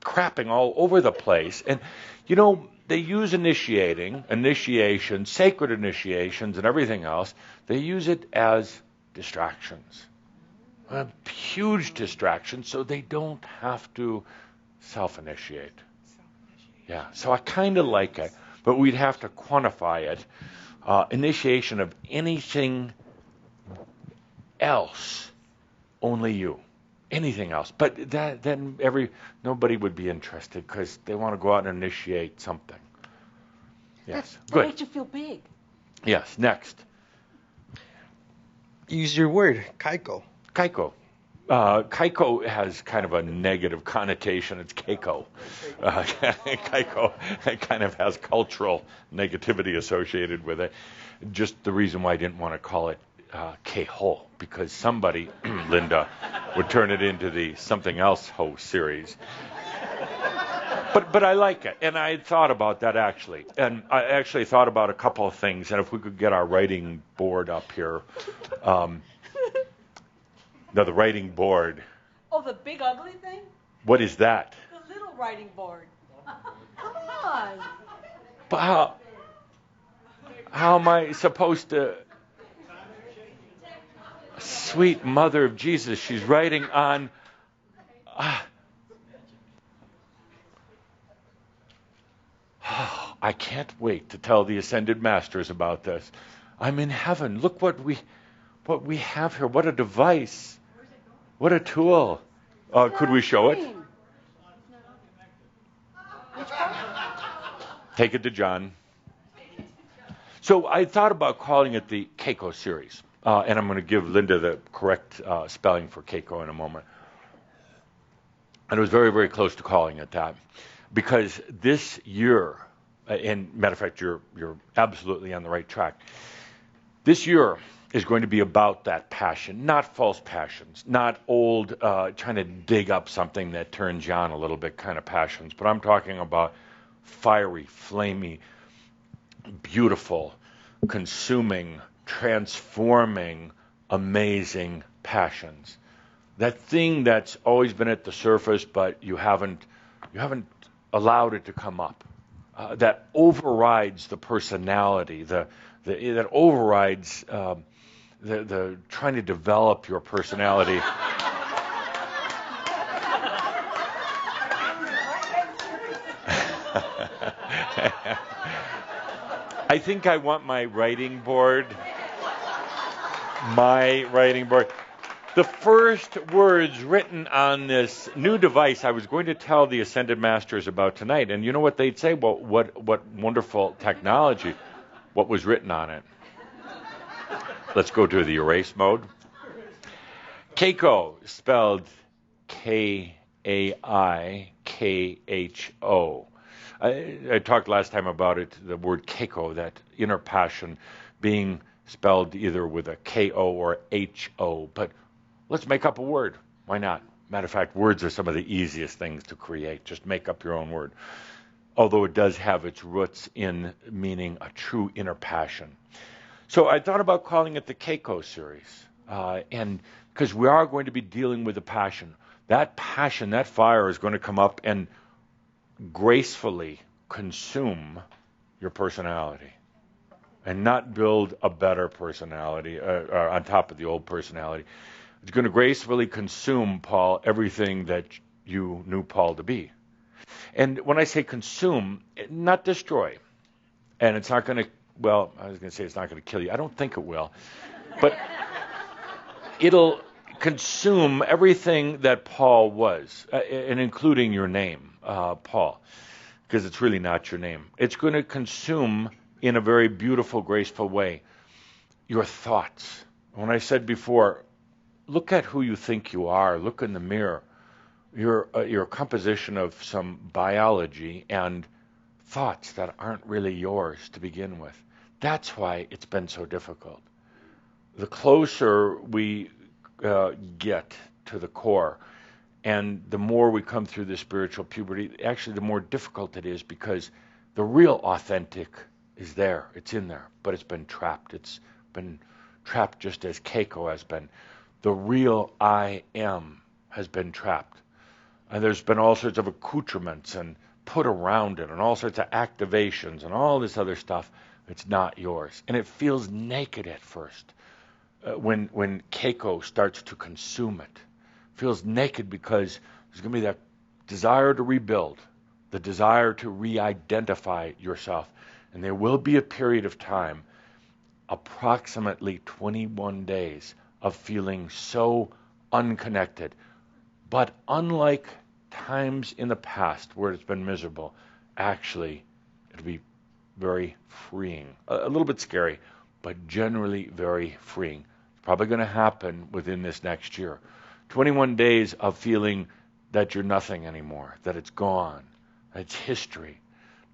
crapping all over the place. And, they use initiation, sacred initiations and everything else. They use it as distractions. Huge distractions, so they don't have to self-initiate. Yeah, so I kind of like it, but we'd have to quantify it. Initiation of anything else, only you. Anything else. But then nobody would be interested because they want to go out and initiate something. Yes, That good. makes you feel big. Yes, next. Use your word, kaiko. Kaiko. Kaiko has kind of a negative connotation. It's keiko. Kaiko kind of has cultural negativity associated with it. Just the reason why I didn't want to call it K-Ho, because somebody, Linda, would turn it into the Something Else Ho series. But I like it, and I had thought about that actually. And I actually thought about a couple of things, and if we could get our writing board up here. Now, the writing board. Oh, the big ugly thing? What is that? The little writing board. Come on. But how am I supposed to? Sweet Mother of Jesus, she's writing on. I can't wait to tell the Ascended Masters about this. I'm in heaven. Look what we have here. What a device. What a tool. Could we show it? Take it to John. So I thought about calling it the Keiko series. And I'm going to give Linda the correct spelling for Keiko in a moment. And I was very, very close to calling it that. Because this year, and matter of fact, you're absolutely on the right track. This year is going to be about that passion, not false passions, not old, trying to dig up something that turns you on a little bit kind of passions. But I'm talking about fiery, flamey, beautiful, consuming, transforming, amazing passions. That thing that's always been at the surface, but you haven't allowed it to come up. That overrides the personality. That overrides the trying to develop your personality. I think I want my writing board. The first words written on this new device I was going to tell the Ascended Masters about tonight. And you know what they'd say? Well, what wonderful technology. What was written on it? Let's go to the erase mode. Keiko, spelled K-A-I-K-H-O. I talked last time about it, the word Keiko, that inner passion being spelled either with a K-O or H-O. But let's make up a word. Why not? Matter of fact, words are some of the easiest things to create. Just make up your own word. Although it does have its roots in meaning a true inner passion. So I thought about calling it the Keiko series. And because we are going to be dealing with the passion. That passion, that fire is going to come up and gracefully consume your personality. And not build a better personality on top of the old personality. It's going to gracefully consume, Paul, everything that you knew Paul to be. And when I say consume, not destroy. And it's not going to, I was going to say it's not going to kill you. I don't think it will. But it'll consume everything that Paul was, and including your name, Paul, because it's really not your name. It's going to consume, in a very beautiful, graceful way, your thoughts. When I said before, look at who you think you are. Look in the mirror. You're a composition of some biology and thoughts that aren't really yours to begin with. That's why it's been so difficult. The closer we get to the core, and the more we come through the spiritual puberty, actually the more difficult it is, because the real authentic is there. It's in there, but it's been trapped. It's been trapped just as Keiko has been. The real I am has been trapped. And there's been all sorts of accoutrements and put around it and all sorts of activations and all this other stuff. It's not yours. And it feels naked at first when Keiko starts to consume it. It feels naked because there's going to be that desire to rebuild, the desire to re-identify yourself. And there will be a period of time, approximately 21 days, of feeling so unconnected. But unlike times in the past where it's been miserable, actually it'll be very freeing. A little bit scary, but generally very freeing. It's probably going to happen within this next year. 21 days of feeling that you're nothing anymore, that it's gone, that it's history.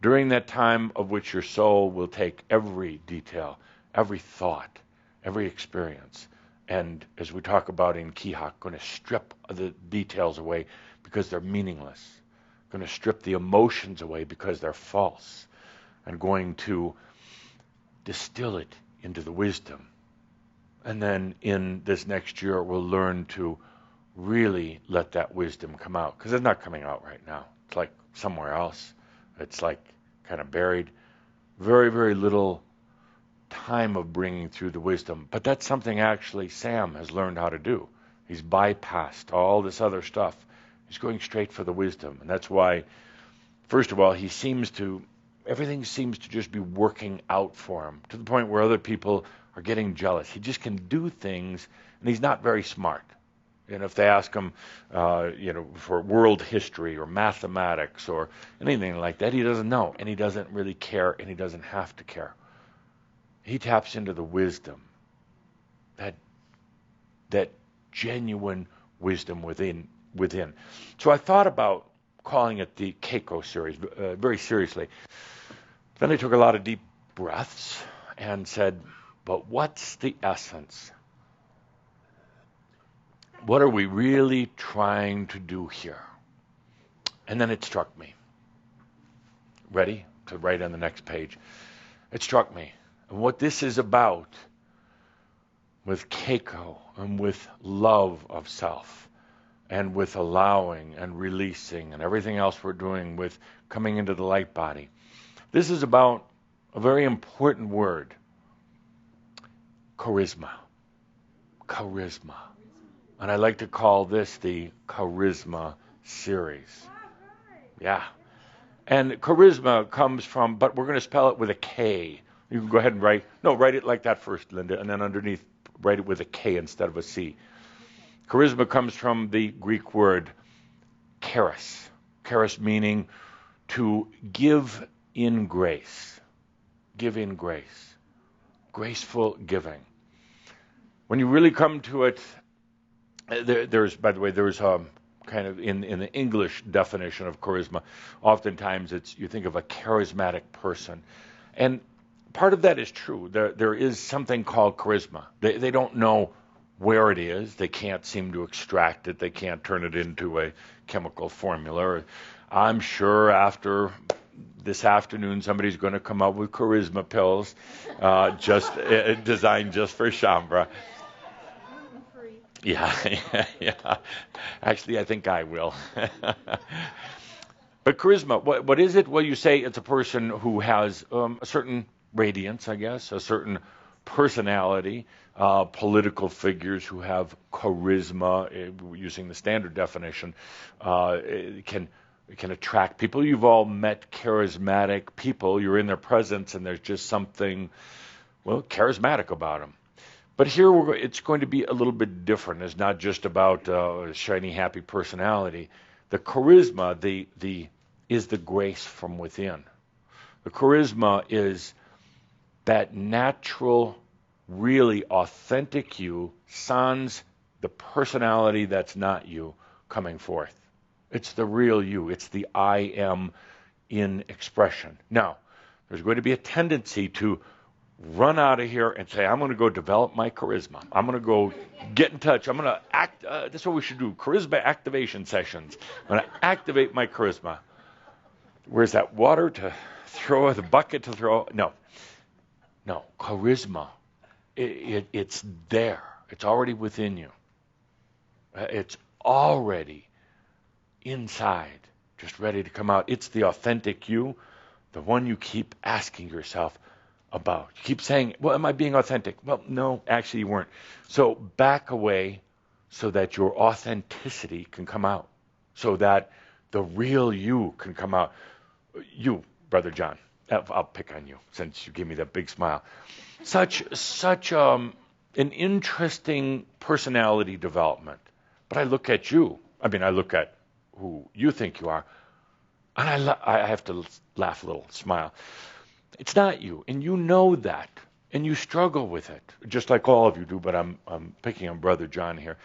During that time of which your soul will take every detail, every thought, every experience, and as we talk about in Kihak, going to strip the details away because they're meaningless. Going to strip the emotions away because they're false. And going to distill it into the wisdom. And then in this next year, we'll learn to really let that wisdom come out. Because it's not coming out right now. It's like somewhere else. It's like kind of buried. Very, very little time of bringing through the wisdom. But that's something actually Sam has learned how to do. He's bypassed all this other stuff. He's going straight for the wisdom. And that's why, first of all, everything seems to just be working out for him, to the point where other people are getting jealous. He just can do things, and he's not very smart. And if they ask him, for world history or mathematics or anything like that, he doesn't know, and he doesn't really care, and he doesn't have to care. He taps into the wisdom, that genuine wisdom within. So I thought about calling it the Keiko series very seriously. Then I took a lot of deep breaths and said, but what's the essence? What are we really trying to do here? And then it struck me. Ready to write on the next page? It struck me. And what this is about with Keiko and with love of self and with allowing and releasing and everything else we're doing with coming into the light body. This is about a very important word. Charisma. Charisma. And I like to call this the Kharisma series. Yeah. And charisma comes from, but we're going to spell it with a K. You can go ahead and write it like that first, Linda, and then underneath, write it with a K instead of a C. Charisma comes from the Greek word charis. Charis meaning to give in grace. Give in grace. Graceful giving. When you really come to it, there's kind of in the English definition of charisma, oftentimes you think of a charismatic person. And part of that is true. There is something called charisma. They don't know where it is. They can't seem to extract it. They can't turn it into a chemical formula. I'm sure after this afternoon somebody's going to come up with charisma pills just designed just for Shambra. Yeah. Actually, I think I will. But charisma, what is it? Well, you say it's a person who has a certain radiance, I guess, a certain personality. Political figures who have charisma, using the standard definition, can attract people. You've all met charismatic people. You're in their presence, and there's just something, charismatic about them. But here it's going to be a little bit different. It's not just about a shiny, happy personality. The charisma, is the grace from within. The charisma is that natural, really authentic you, sans the personality that's not you coming forth. It's the real you. It's the I am in expression. Now, there's going to be a tendency to run out of here and say, I'm going to go develop my charisma. I'm going to go get in touch. I'm going to act. That's what we should do. Charisma activation sessions. I'm going to activate my charisma. Where's that water to throw, the bucket to throw? No. Charisma. It's there. It's already within you. It's already inside, just ready to come out. It's the authentic you, the one you keep asking yourself about. You keep saying, well, am I being authentic? Well, no, actually you weren't. So back away so that your authenticity can come out, so that the real you can come out. You, Brother John, I'll pick on you since you gave me that big smile. Such an interesting personality development. But I look at you. I look at who you think you are, and I have to laugh a little, smile. It's not you, and you know that, and you struggle with it, just like all of you do, but I'm picking on Brother John here.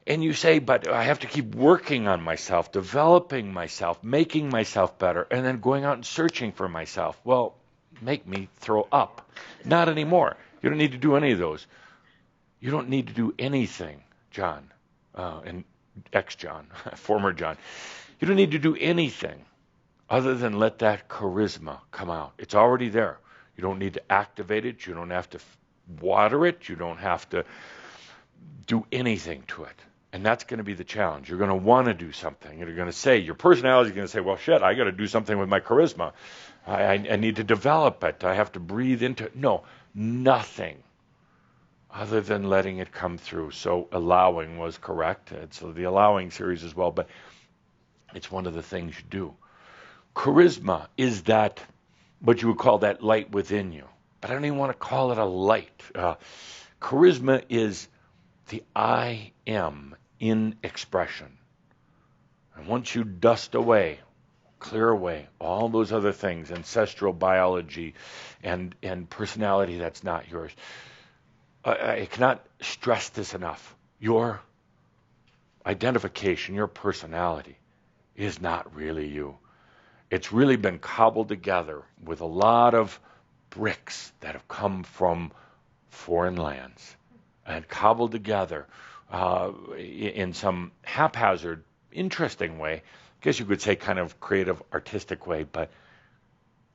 And you say, but I have to keep working on myself, developing myself, making myself better, and then going out and searching for myself. Well, make me throw up. Not anymore. You don't need to do any of those. You don't need to do anything, John, and ex-John, former John. You don't need to do anything other than let that charisma come out. It's already there. You don't need to activate it. You don't have to water it. You don't have to do anything to it. And that's going to be the challenge. You're going to want to do something. You're going to say, your personality is going to say, well, shit, I got to do something with my charisma. I need to develop it. I have to breathe into it. No, nothing other than letting it come through. So allowing was correct. It's the allowing series as well, but it's one of the things you do. Charisma is that, what you would call that light within you. But I don't even want to call it a light. Charisma is the I am in expression. And once you dust away, clear away all those other things, ancestral biology and personality that's not yours, I cannot stress this enough. Your identification, your personality is not really you. It's really been cobbled together with a lot of bricks that have come from foreign lands and cobbled together in some haphazard, interesting way. I guess you could say kind of creative, artistic way, but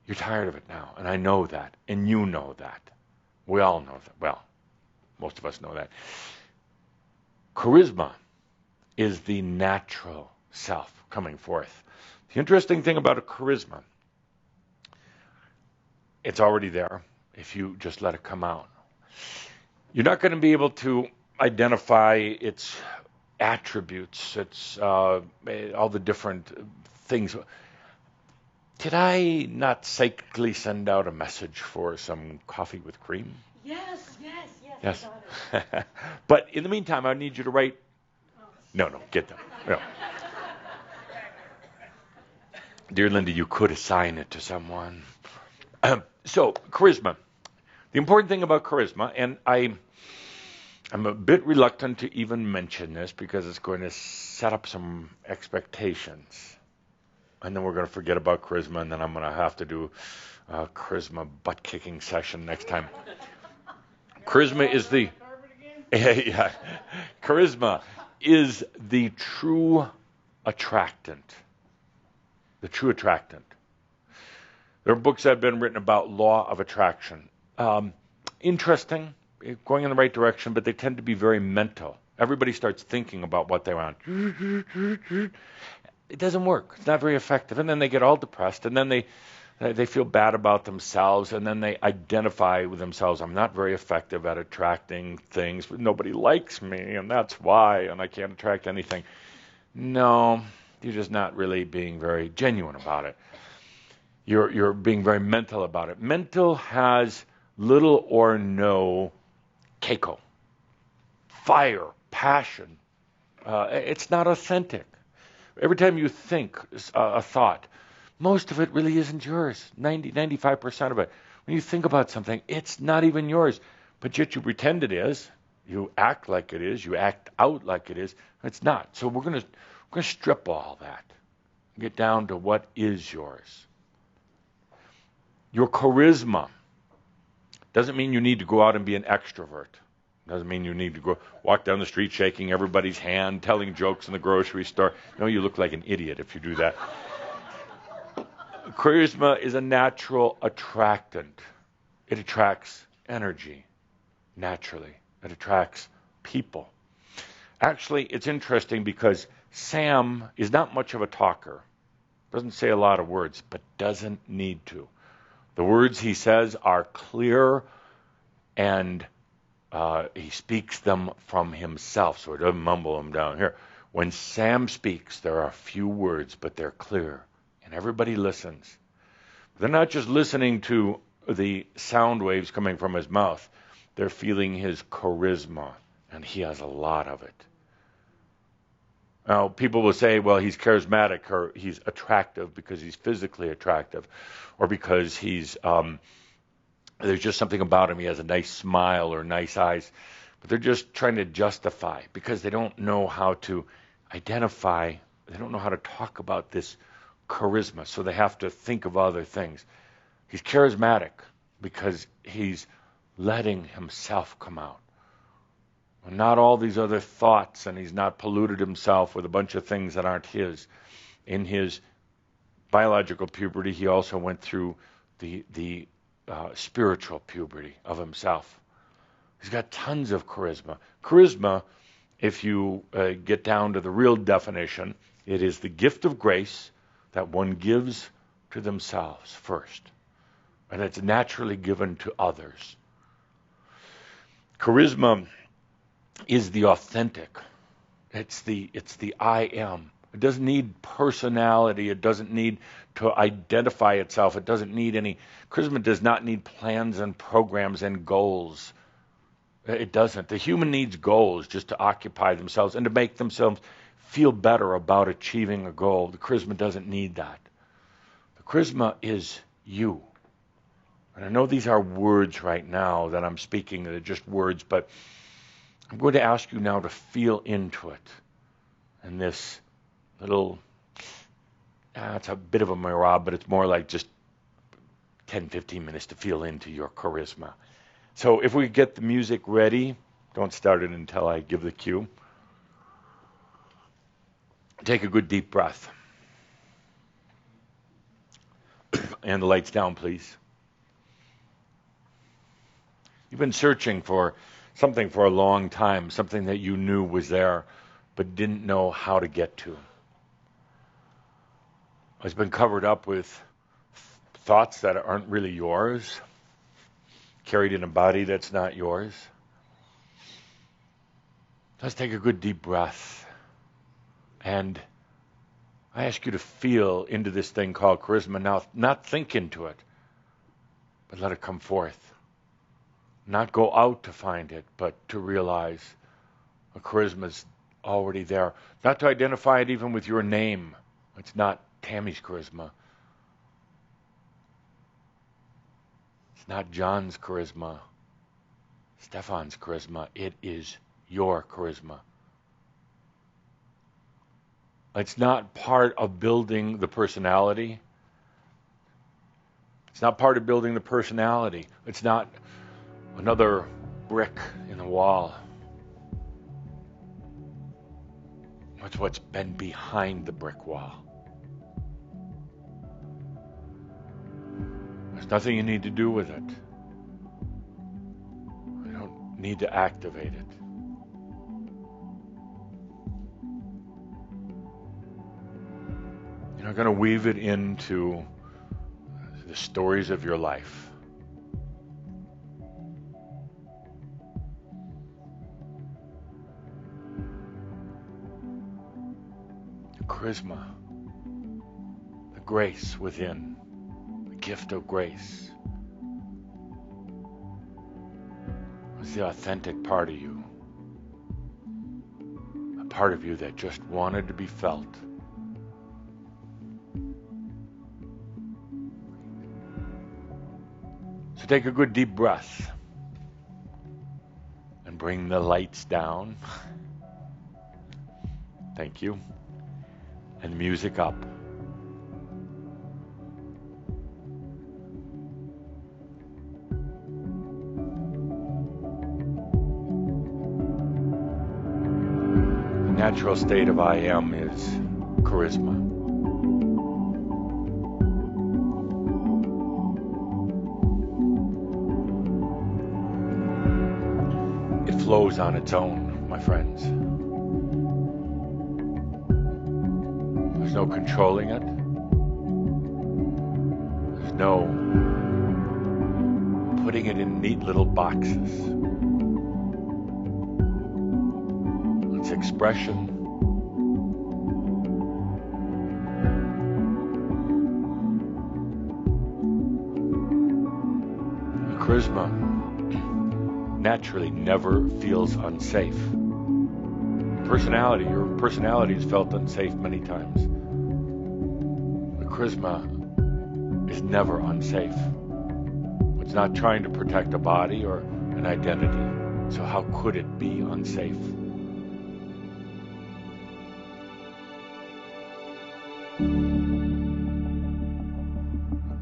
you're tired of it now. And I know that. And you know that. We all know that. Well, most of us know that. Charisma is the natural self coming forth. The interesting thing about a charisma, it's already there if you just let it come out. You're not going to be able to identify its attributes, its all the different things. Did I not psychically send out a message for some coffee with cream? Yes. Yes. But in the meantime, I need you to write. No, get them. No. Dear Linda, you could assign it to someone. So, charisma. The important thing about charisma, and I'm a bit reluctant to even mention this because it's going to set up some expectations. And then we're going to forget about charisma, and then I'm going to have to do a charisma butt-kicking session next time. Charisma is the... yeah. Charisma is the true attractant. The true attractant. There are books that have been written about law of attraction. Interesting, going in the right direction, but they tend to be very mental. Everybody starts thinking about what they want. It doesn't work. It's not very effective. And then they get all depressed, and then they feel bad about themselves, and then they identify with themselves. I'm not very effective at attracting things, but nobody likes me, and that's why, and I can't attract anything. No, you're just not really being very genuine about it. You're being very mental about it. Mental has little or no keiko, fire, passion. It's not authentic. Every time you think a thought, most of it really isn't yours. 95% of it. When you think about something, it's not even yours, but yet you pretend it is. You act like it is. You act out like it is. It's not. So we're going to strip all that. Get down to what is yours. Your charisma doesn't mean you need to go out and be an extrovert. Doesn't mean you need to go walk down the street shaking everybody's hand, telling jokes in the grocery store. No, you look like an idiot if you do that. Charisma is a natural attractant. It attracts energy naturally. It attracts people. Actually, it's interesting because Sam is not much of a talker. Doesn't say a lot of words, but doesn't need to. The words he says are clear, and he speaks them from himself, so he doesn't mumble them down here. When Sam speaks, there are few words, but they're clear, and everybody listens. They're not just listening to the sound waves coming from his mouth. They're feeling his charisma, and he has a lot of it. Now, people will say, well, he's charismatic, or he's attractive because he's physically attractive, or because he's there's just something about him. He has a nice smile or nice eyes. But they're just trying to justify because they don't know how to identify. They don't know how to talk about this charisma, so they have to think of other things. He's charismatic because he's letting himself come out. Not all these other thoughts, and he's not polluted himself with a bunch of things that aren't his. In his biological puberty, he also went through the spiritual puberty of himself. He's got tons of charisma. Charisma, if you get down to the real definition, it is the gift of grace that one gives to themselves first, and it's naturally given to others. Charisma is the authentic. It's the I am. It doesn't need personality. It doesn't need to identify itself. It doesn't need any. Charisma does not need plans and programs and goals. It doesn't. The human needs goals just to occupy themselves and to make themselves feel better about achieving a goal. The charisma doesn't need that. The charisma is you. And I know these are words right now that I'm speaking. They're just words, but I'm going to ask you now to feel into it. And this little, it's a bit of a mirage, but it's more like just 10, 15 minutes to feel into your charisma. So if we get the music ready, don't start it until I give the cue. Take a good deep breath. And the lights down, please. You've been searching for something for a long time, something that you knew was there, but didn't know how to get to. It's been covered up with thoughts that aren't really yours, carried in a body that's not yours. Let's take a good deep breath. And I ask you to feel into this thing called charisma now, not think into it, but let it come forth. Not go out to find it, but to realize a charisma is already there. Not to identify it even with your name. It's not Tammy's charisma. It's not John's charisma. Stefan's charisma. It is your charisma. It's not part of building the personality. It's not part of building the personality. It's not another brick in the wall. It's what's been behind the brick wall. There's nothing you need to do with it. You don't need to activate it. You're not going to weave it into the stories of your life. Charisma, the grace within, the gift of grace. It's the authentic part of you. A part of you that just wanted to be felt. So take a good deep breath and bring the lights down. Thank you. And the music up. The natural state of I am is charisma. It flows on its own, my friends. There's no controlling it. There's no putting it in neat little boxes. It's expression. Charisma naturally never feels unsafe. Your personality is felt unsafe many times. Charisma is never unsafe. It's not trying to protect a body or an identity. So how could it be unsafe?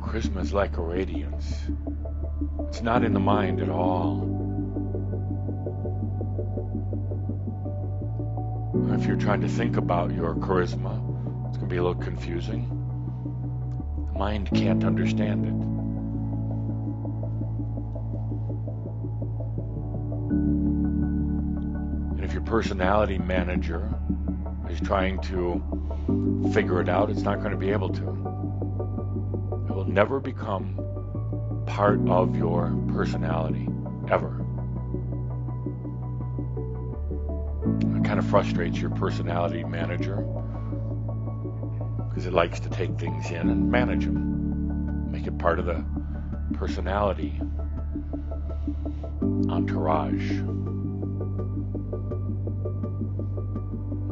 Charisma is like a radiance. It's not in the mind at all. If you're trying to think about your charisma, it's going to be a little confusing. The mind can't understand it. And if your personality manager is trying to figure it out, it's not going to be able to. It will never become part of your personality, ever. It kind of frustrates your personality manager because it likes to take things in and manage them, make it part of the personality entourage.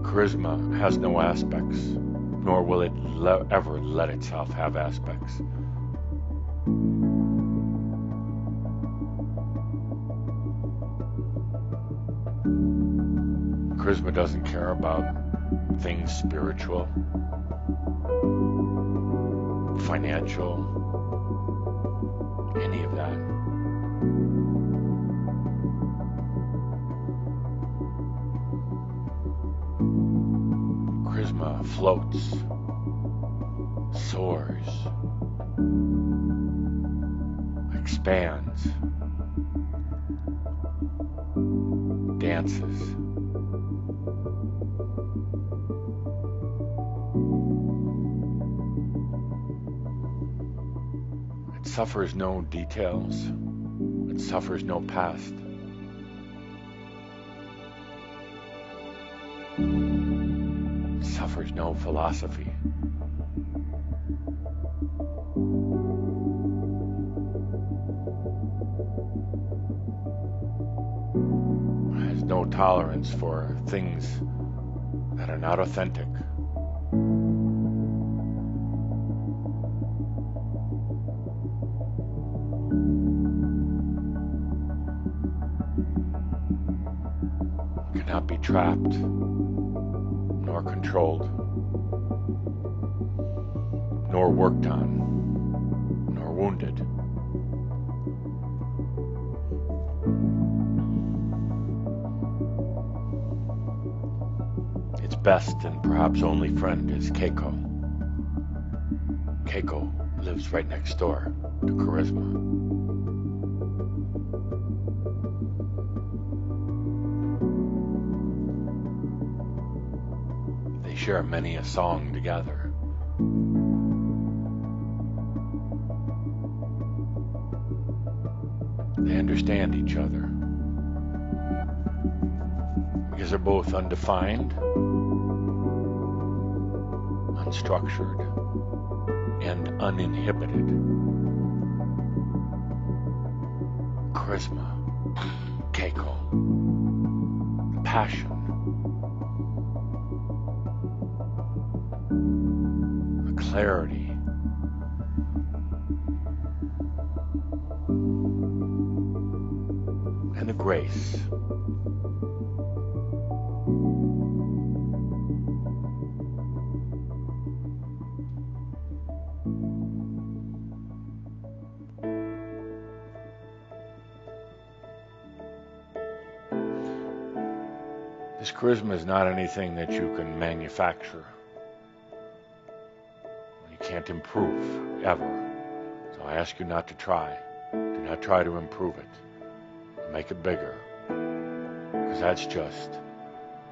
Charisma has no aspects, nor will it ever let itself have aspects. Charisma doesn't care about things spiritual, financial, any of that. Charisma floats, soars, expands, dances. It suffers no details. It suffers no past. It suffers no philosophy. It has no tolerance for things that are not authentic. Cannot be trapped, nor controlled, nor worked on, nor wounded. Its best and perhaps only friend is Keiko. Keiko lives right next door to Charisma. They share many a song together. They understand each other because they're both undefined, unstructured, and uninhibited. Charisma, Keiko. passion, the clarity, and the grace. This charisma is not anything that you can manufacture. You can't improve, ever. So I ask you not to try. Do not try to improve it. Make it bigger. Because that's just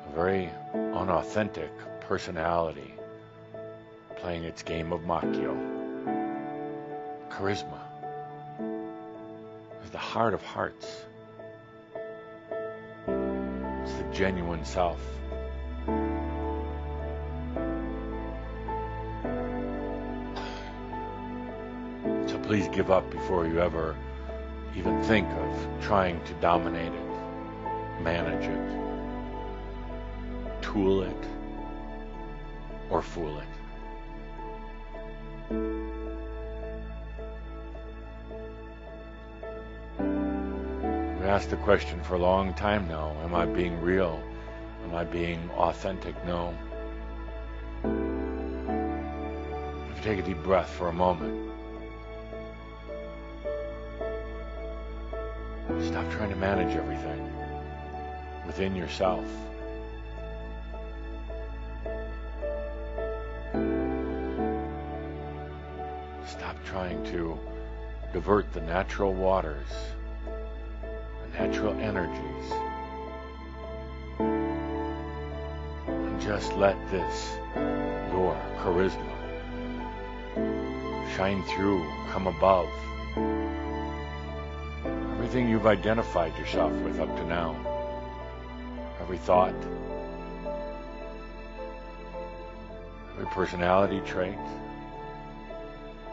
a very unauthentic personality playing its game of Macchio. Charisma is the heart of hearts. It's the genuine self. So please give up before you ever even think of trying to dominate it, manage it, tool it, or fool it. We asked the question for a long time now, am I being real? Am I being authentic? No. If you take a deep breath for a moment, stop trying to manage everything within yourself. Stop trying to divert the natural waters, the natural energies, and just let this, your charisma, shine through, come above everything you've identified yourself with up to now. Every thought, every personality trait,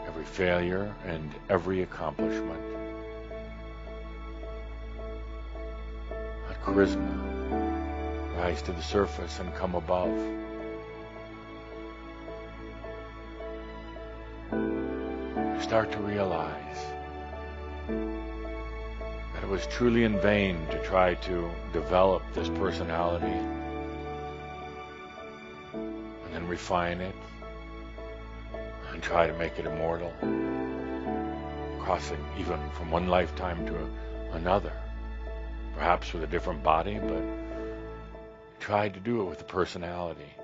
every failure, and every accomplishment. Let charisma rise to the surface and come above. You start to realize that it was truly in vain to try to develop this personality and then refine it and try to make it immortal, crossing even from one lifetime to another, perhaps with a different body, but you tried to do it with the personality.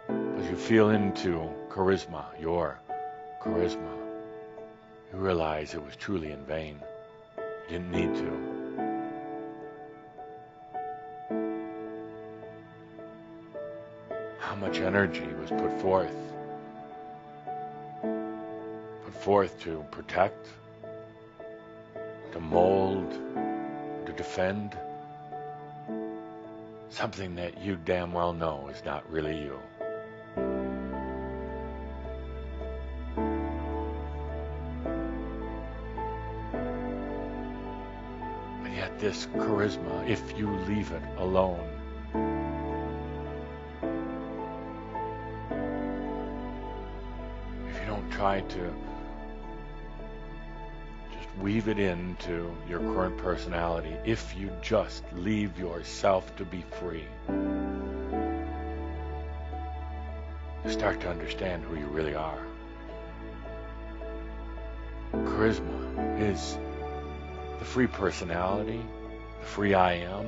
As you feel into charisma, your charisma, you realize it was truly in vain. You didn't need to. How much energy was put forth to protect, to mold, to defend something that you damn well know is not really you. And yet this charisma, if you leave it alone, if you don't try to weave it into your current personality, if you just leave yourself to be free, you start to understand who you really are. Charisma is the free personality, the free I am.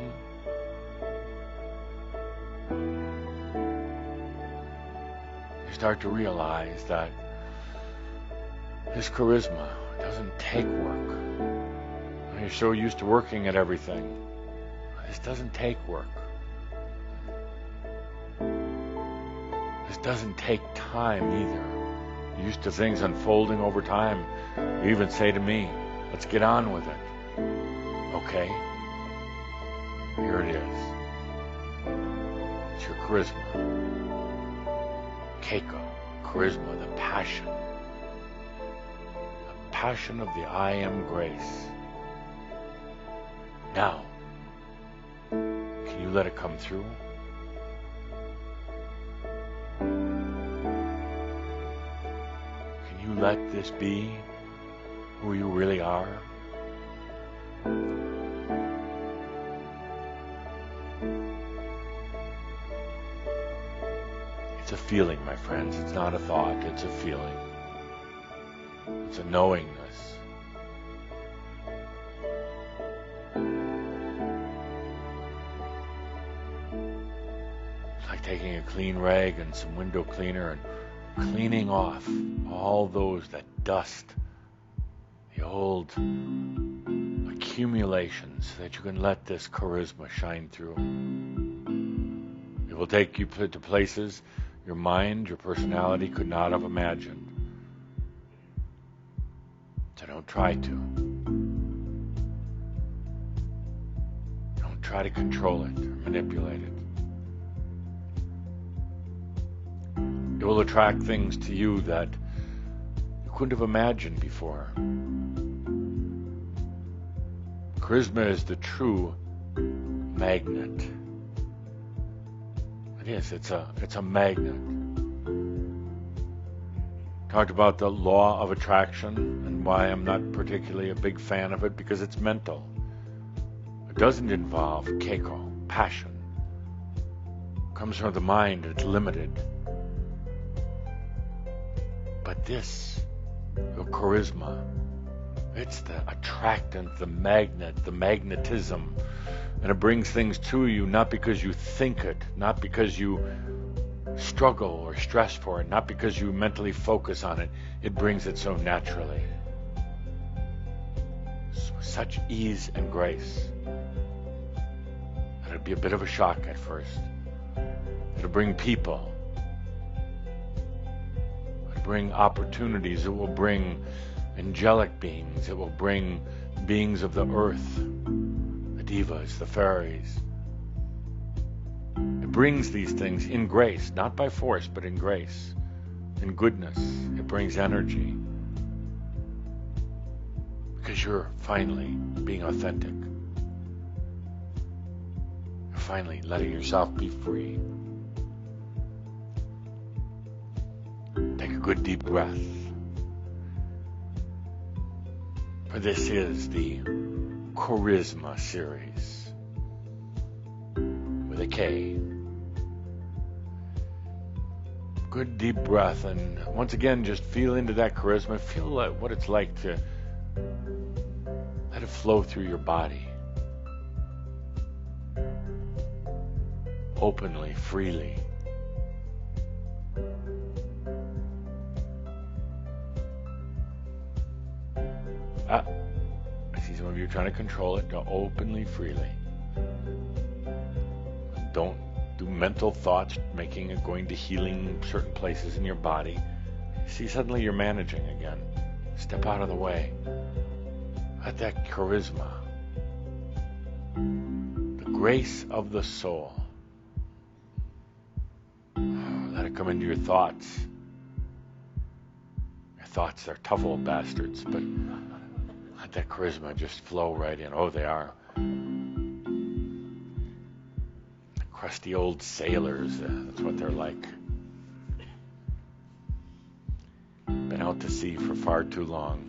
You start to realize that this charisma doesn't take work. You're so used to working at everything. This doesn't take work. This doesn't take time either. You're used to things unfolding over time. You even say to me, let's get on with it. Okay. Here it is. It's your charisma. Keiko. Charisma, the passion. Passion of the I am grace. Now, can Can you let it come through? Can you let this be who you really are? It's a feeling, my friends. It's not a thought. It's a feeling. It's a knowingness. It's like taking a clean rag and some window cleaner and cleaning off all that dust, the old accumulations, so that you can let this charisma shine through. It will take you to places your mind, your personality could not have imagined. So don't try to. Don't try to control it or manipulate it. It will attract things to you that you couldn't have imagined before. Charisma is the true magnet. It is. It's a magnet. Talked about the law of attraction and why I'm not particularly a big fan of it, because it's mental. It doesn't involve keiko, passion. It comes from the mind. It's limited. But this, your charisma, it's the attractant, the magnet, the magnetism. And it brings things to you not because you think it, not because you struggle or stress for it, not because you mentally focus on it. It brings it so naturally. With such ease and grace. It'll be a bit of a shock at first. It'll bring people. It'll bring opportunities. It will bring angelic beings. It will bring beings of the earth. Divas, the fairies. It brings these things in grace, not by force, but in grace, in goodness. It brings energy. Because you're finally being authentic. You're finally letting yourself be free. Take a good deep breath. For this is the Kharisma series with a K. Good deep breath, and once again just feel into that charisma. Feel like what it's like to let it flow through your body openly, freely. I see some of you trying to control it. Go openly, freely. Don't do mental thoughts, making it going to healing certain places in your body. See, suddenly you're managing again. Step out of the way. Let that charisma, the grace of the soul, let it come into your thoughts. Your thoughts are tough old bastards, but let that charisma just flow right in. Oh, they are. The crusty old sailors, that's what they're like. Been out to sea for far too long.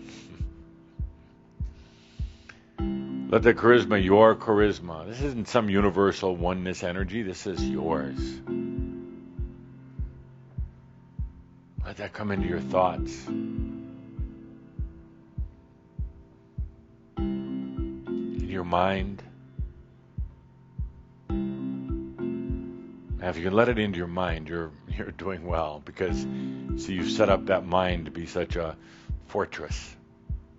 Let the charisma, your charisma. This isn't some universal oneness energy. This is yours. Let that come into your thoughts. In your mind. Now, if you can let it into your mind, you're doing well, because see, you've set up that mind to be such a fortress.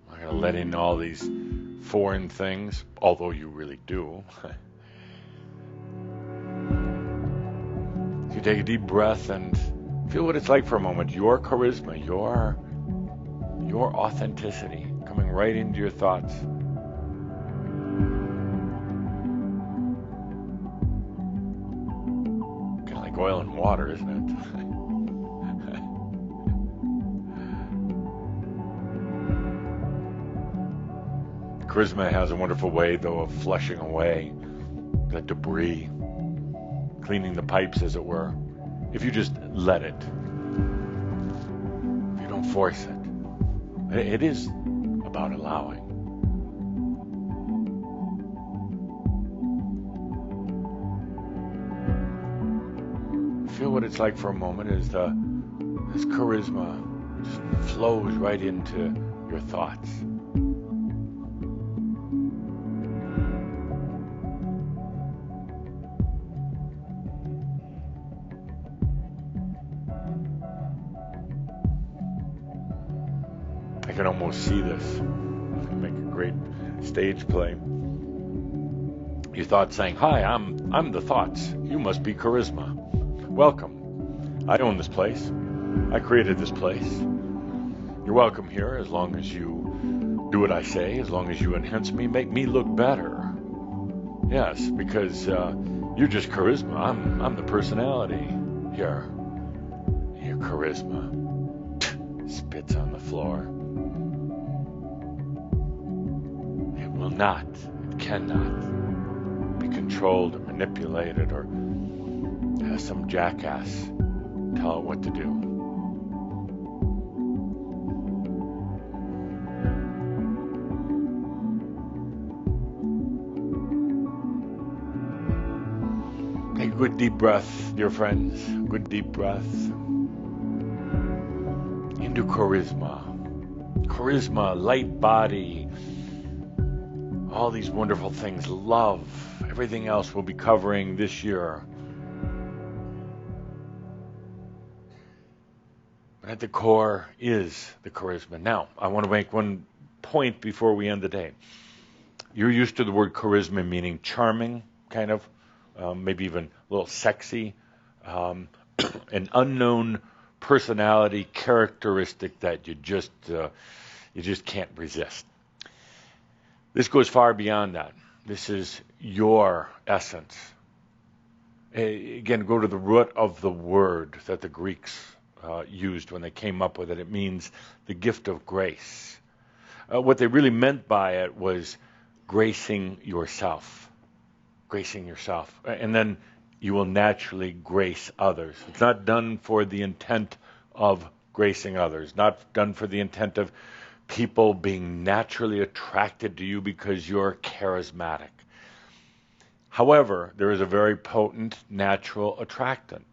I'm not going to let in all these foreign things, although you really do. You take a deep breath and feel what it's like for a moment. Your charisma, your authenticity coming right into your thoughts. Kind of like oil and water, isn't it? Charisma has a wonderful way, though, of flushing away the debris cleaning the pipes, as it were, if you just let it, if you don't force it. It is about allowing. Feel what it's like for a moment as this charisma just flows right into your thoughts. I can almost see this. Make a great stage play. Your thoughts saying, "Hi, I'm the thoughts. You must be charisma. Welcome. I own this place. I created this place. You're welcome here as long as you do what I say, as long as you enhance me, make me look better. Yes, because you're just charisma. I'm the personality here. Your charisma." Spits on the floor. It will not, it cannot be controlled or manipulated or have some jackass tell it what to do. Take a good deep breath, dear friends. Good deep breath. Into charisma. Charisma, light body, all these wonderful things, love, everything else we'll be covering this year. But at the core is the charisma. Now, I want to make one point before we end the day. You're used to the word charisma meaning charming, kind of, maybe even a little sexy, an unknown personality characteristic that you just can't resist. This goes far beyond that. This is your essence. Again, go to the root of the word that the Greeks used when they came up with it. It means the gift of grace. What they really meant by it was gracing yourself. Gracing yourself. And then you will naturally grace others. It's not done for the intent of gracing others, not done for the intent of people being naturally attracted to you because you're charismatic. However, there is a very potent natural attractant.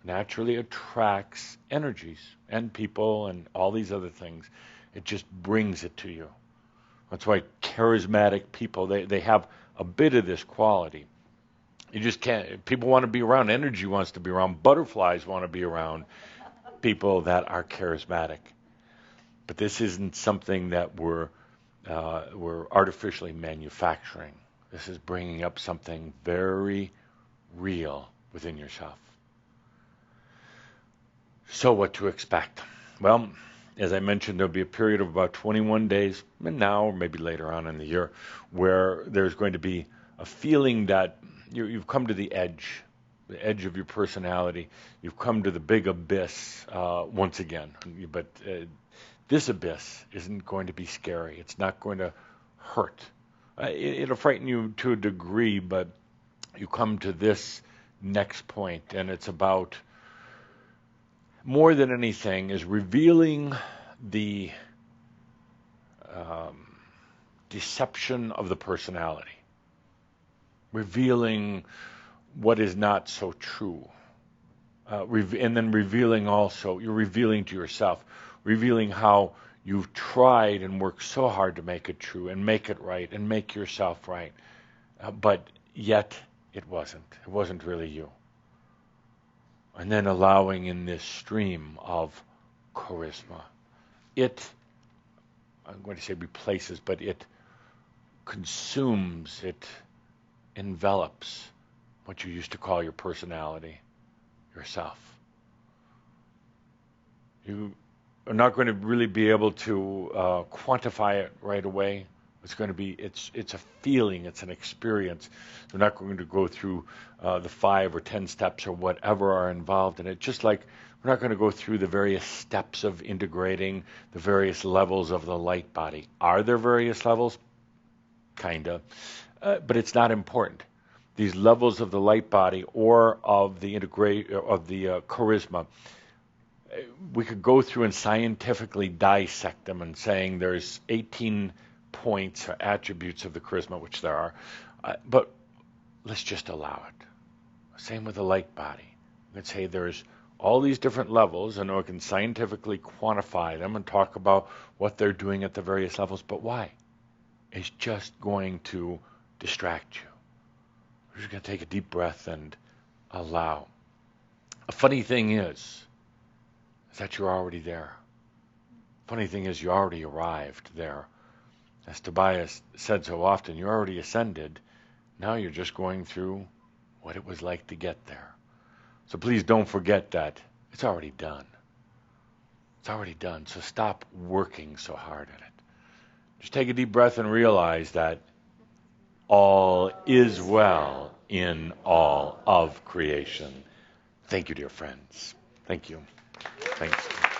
Naturally attracts energies and people and all these other things. It just brings it to you. That's why charismatic people, they have a bit of this quality. You just can't, people want to be around, energy wants to be around, butterflies want to be around people that are charismatic. But this isn't something that we're artificially manufacturing. This is bringing up something very real within yourself. So what to expect? Well, as I mentioned, there'll be a period of about 21 days, and now or maybe later on in the year, where there's going to be a feeling that you've come to the edge of your personality. You've come to the big abyss once again. But this abyss isn't going to be scary. It's not going to hurt. It'll frighten you to a degree, but you come to this next point, and it's about, more than anything, is revealing the deception of the personality. Revealing what is not so true. And then revealing also, you're revealing to yourself, revealing how you've tried and worked so hard to make it true and make it right and make yourself right. But yet it wasn't really you. And then allowing in this stream of charisma. I'm going to say replaces, but it consumes, it envelops what you used to call your personality, yourself. You are not going to really be able to quantify it right away. It's going to be, it's a feeling, it's an experience. We're not going to go through the 5 or 10 steps or whatever are involved in it. Just like we're not going to go through the various steps of integrating the various levels of the light body. Are there various levels? Kinda. But it's not important. these levels of the light body or of the charisma, we could go through and scientifically dissect them and saying there's 18 points or attributes of the charisma, which there are, but let's just allow it. Same with the light body. We can say there's all these different levels, and we can scientifically quantify them and talk about what they're doing at the various levels, but why? It's just going to distract you. We're just going to take a deep breath and allow. A funny thing is that you're already there. Funny thing is you already arrived there. As Tobias said so often, you already ascended. Now you're just going through what it was like to get there. So please don't forget that it's already done. It's already done. So stop working so hard at it. Just take a deep breath and realize that all is well in all of creation. Thank you, dear friends. Thank you. Thanks.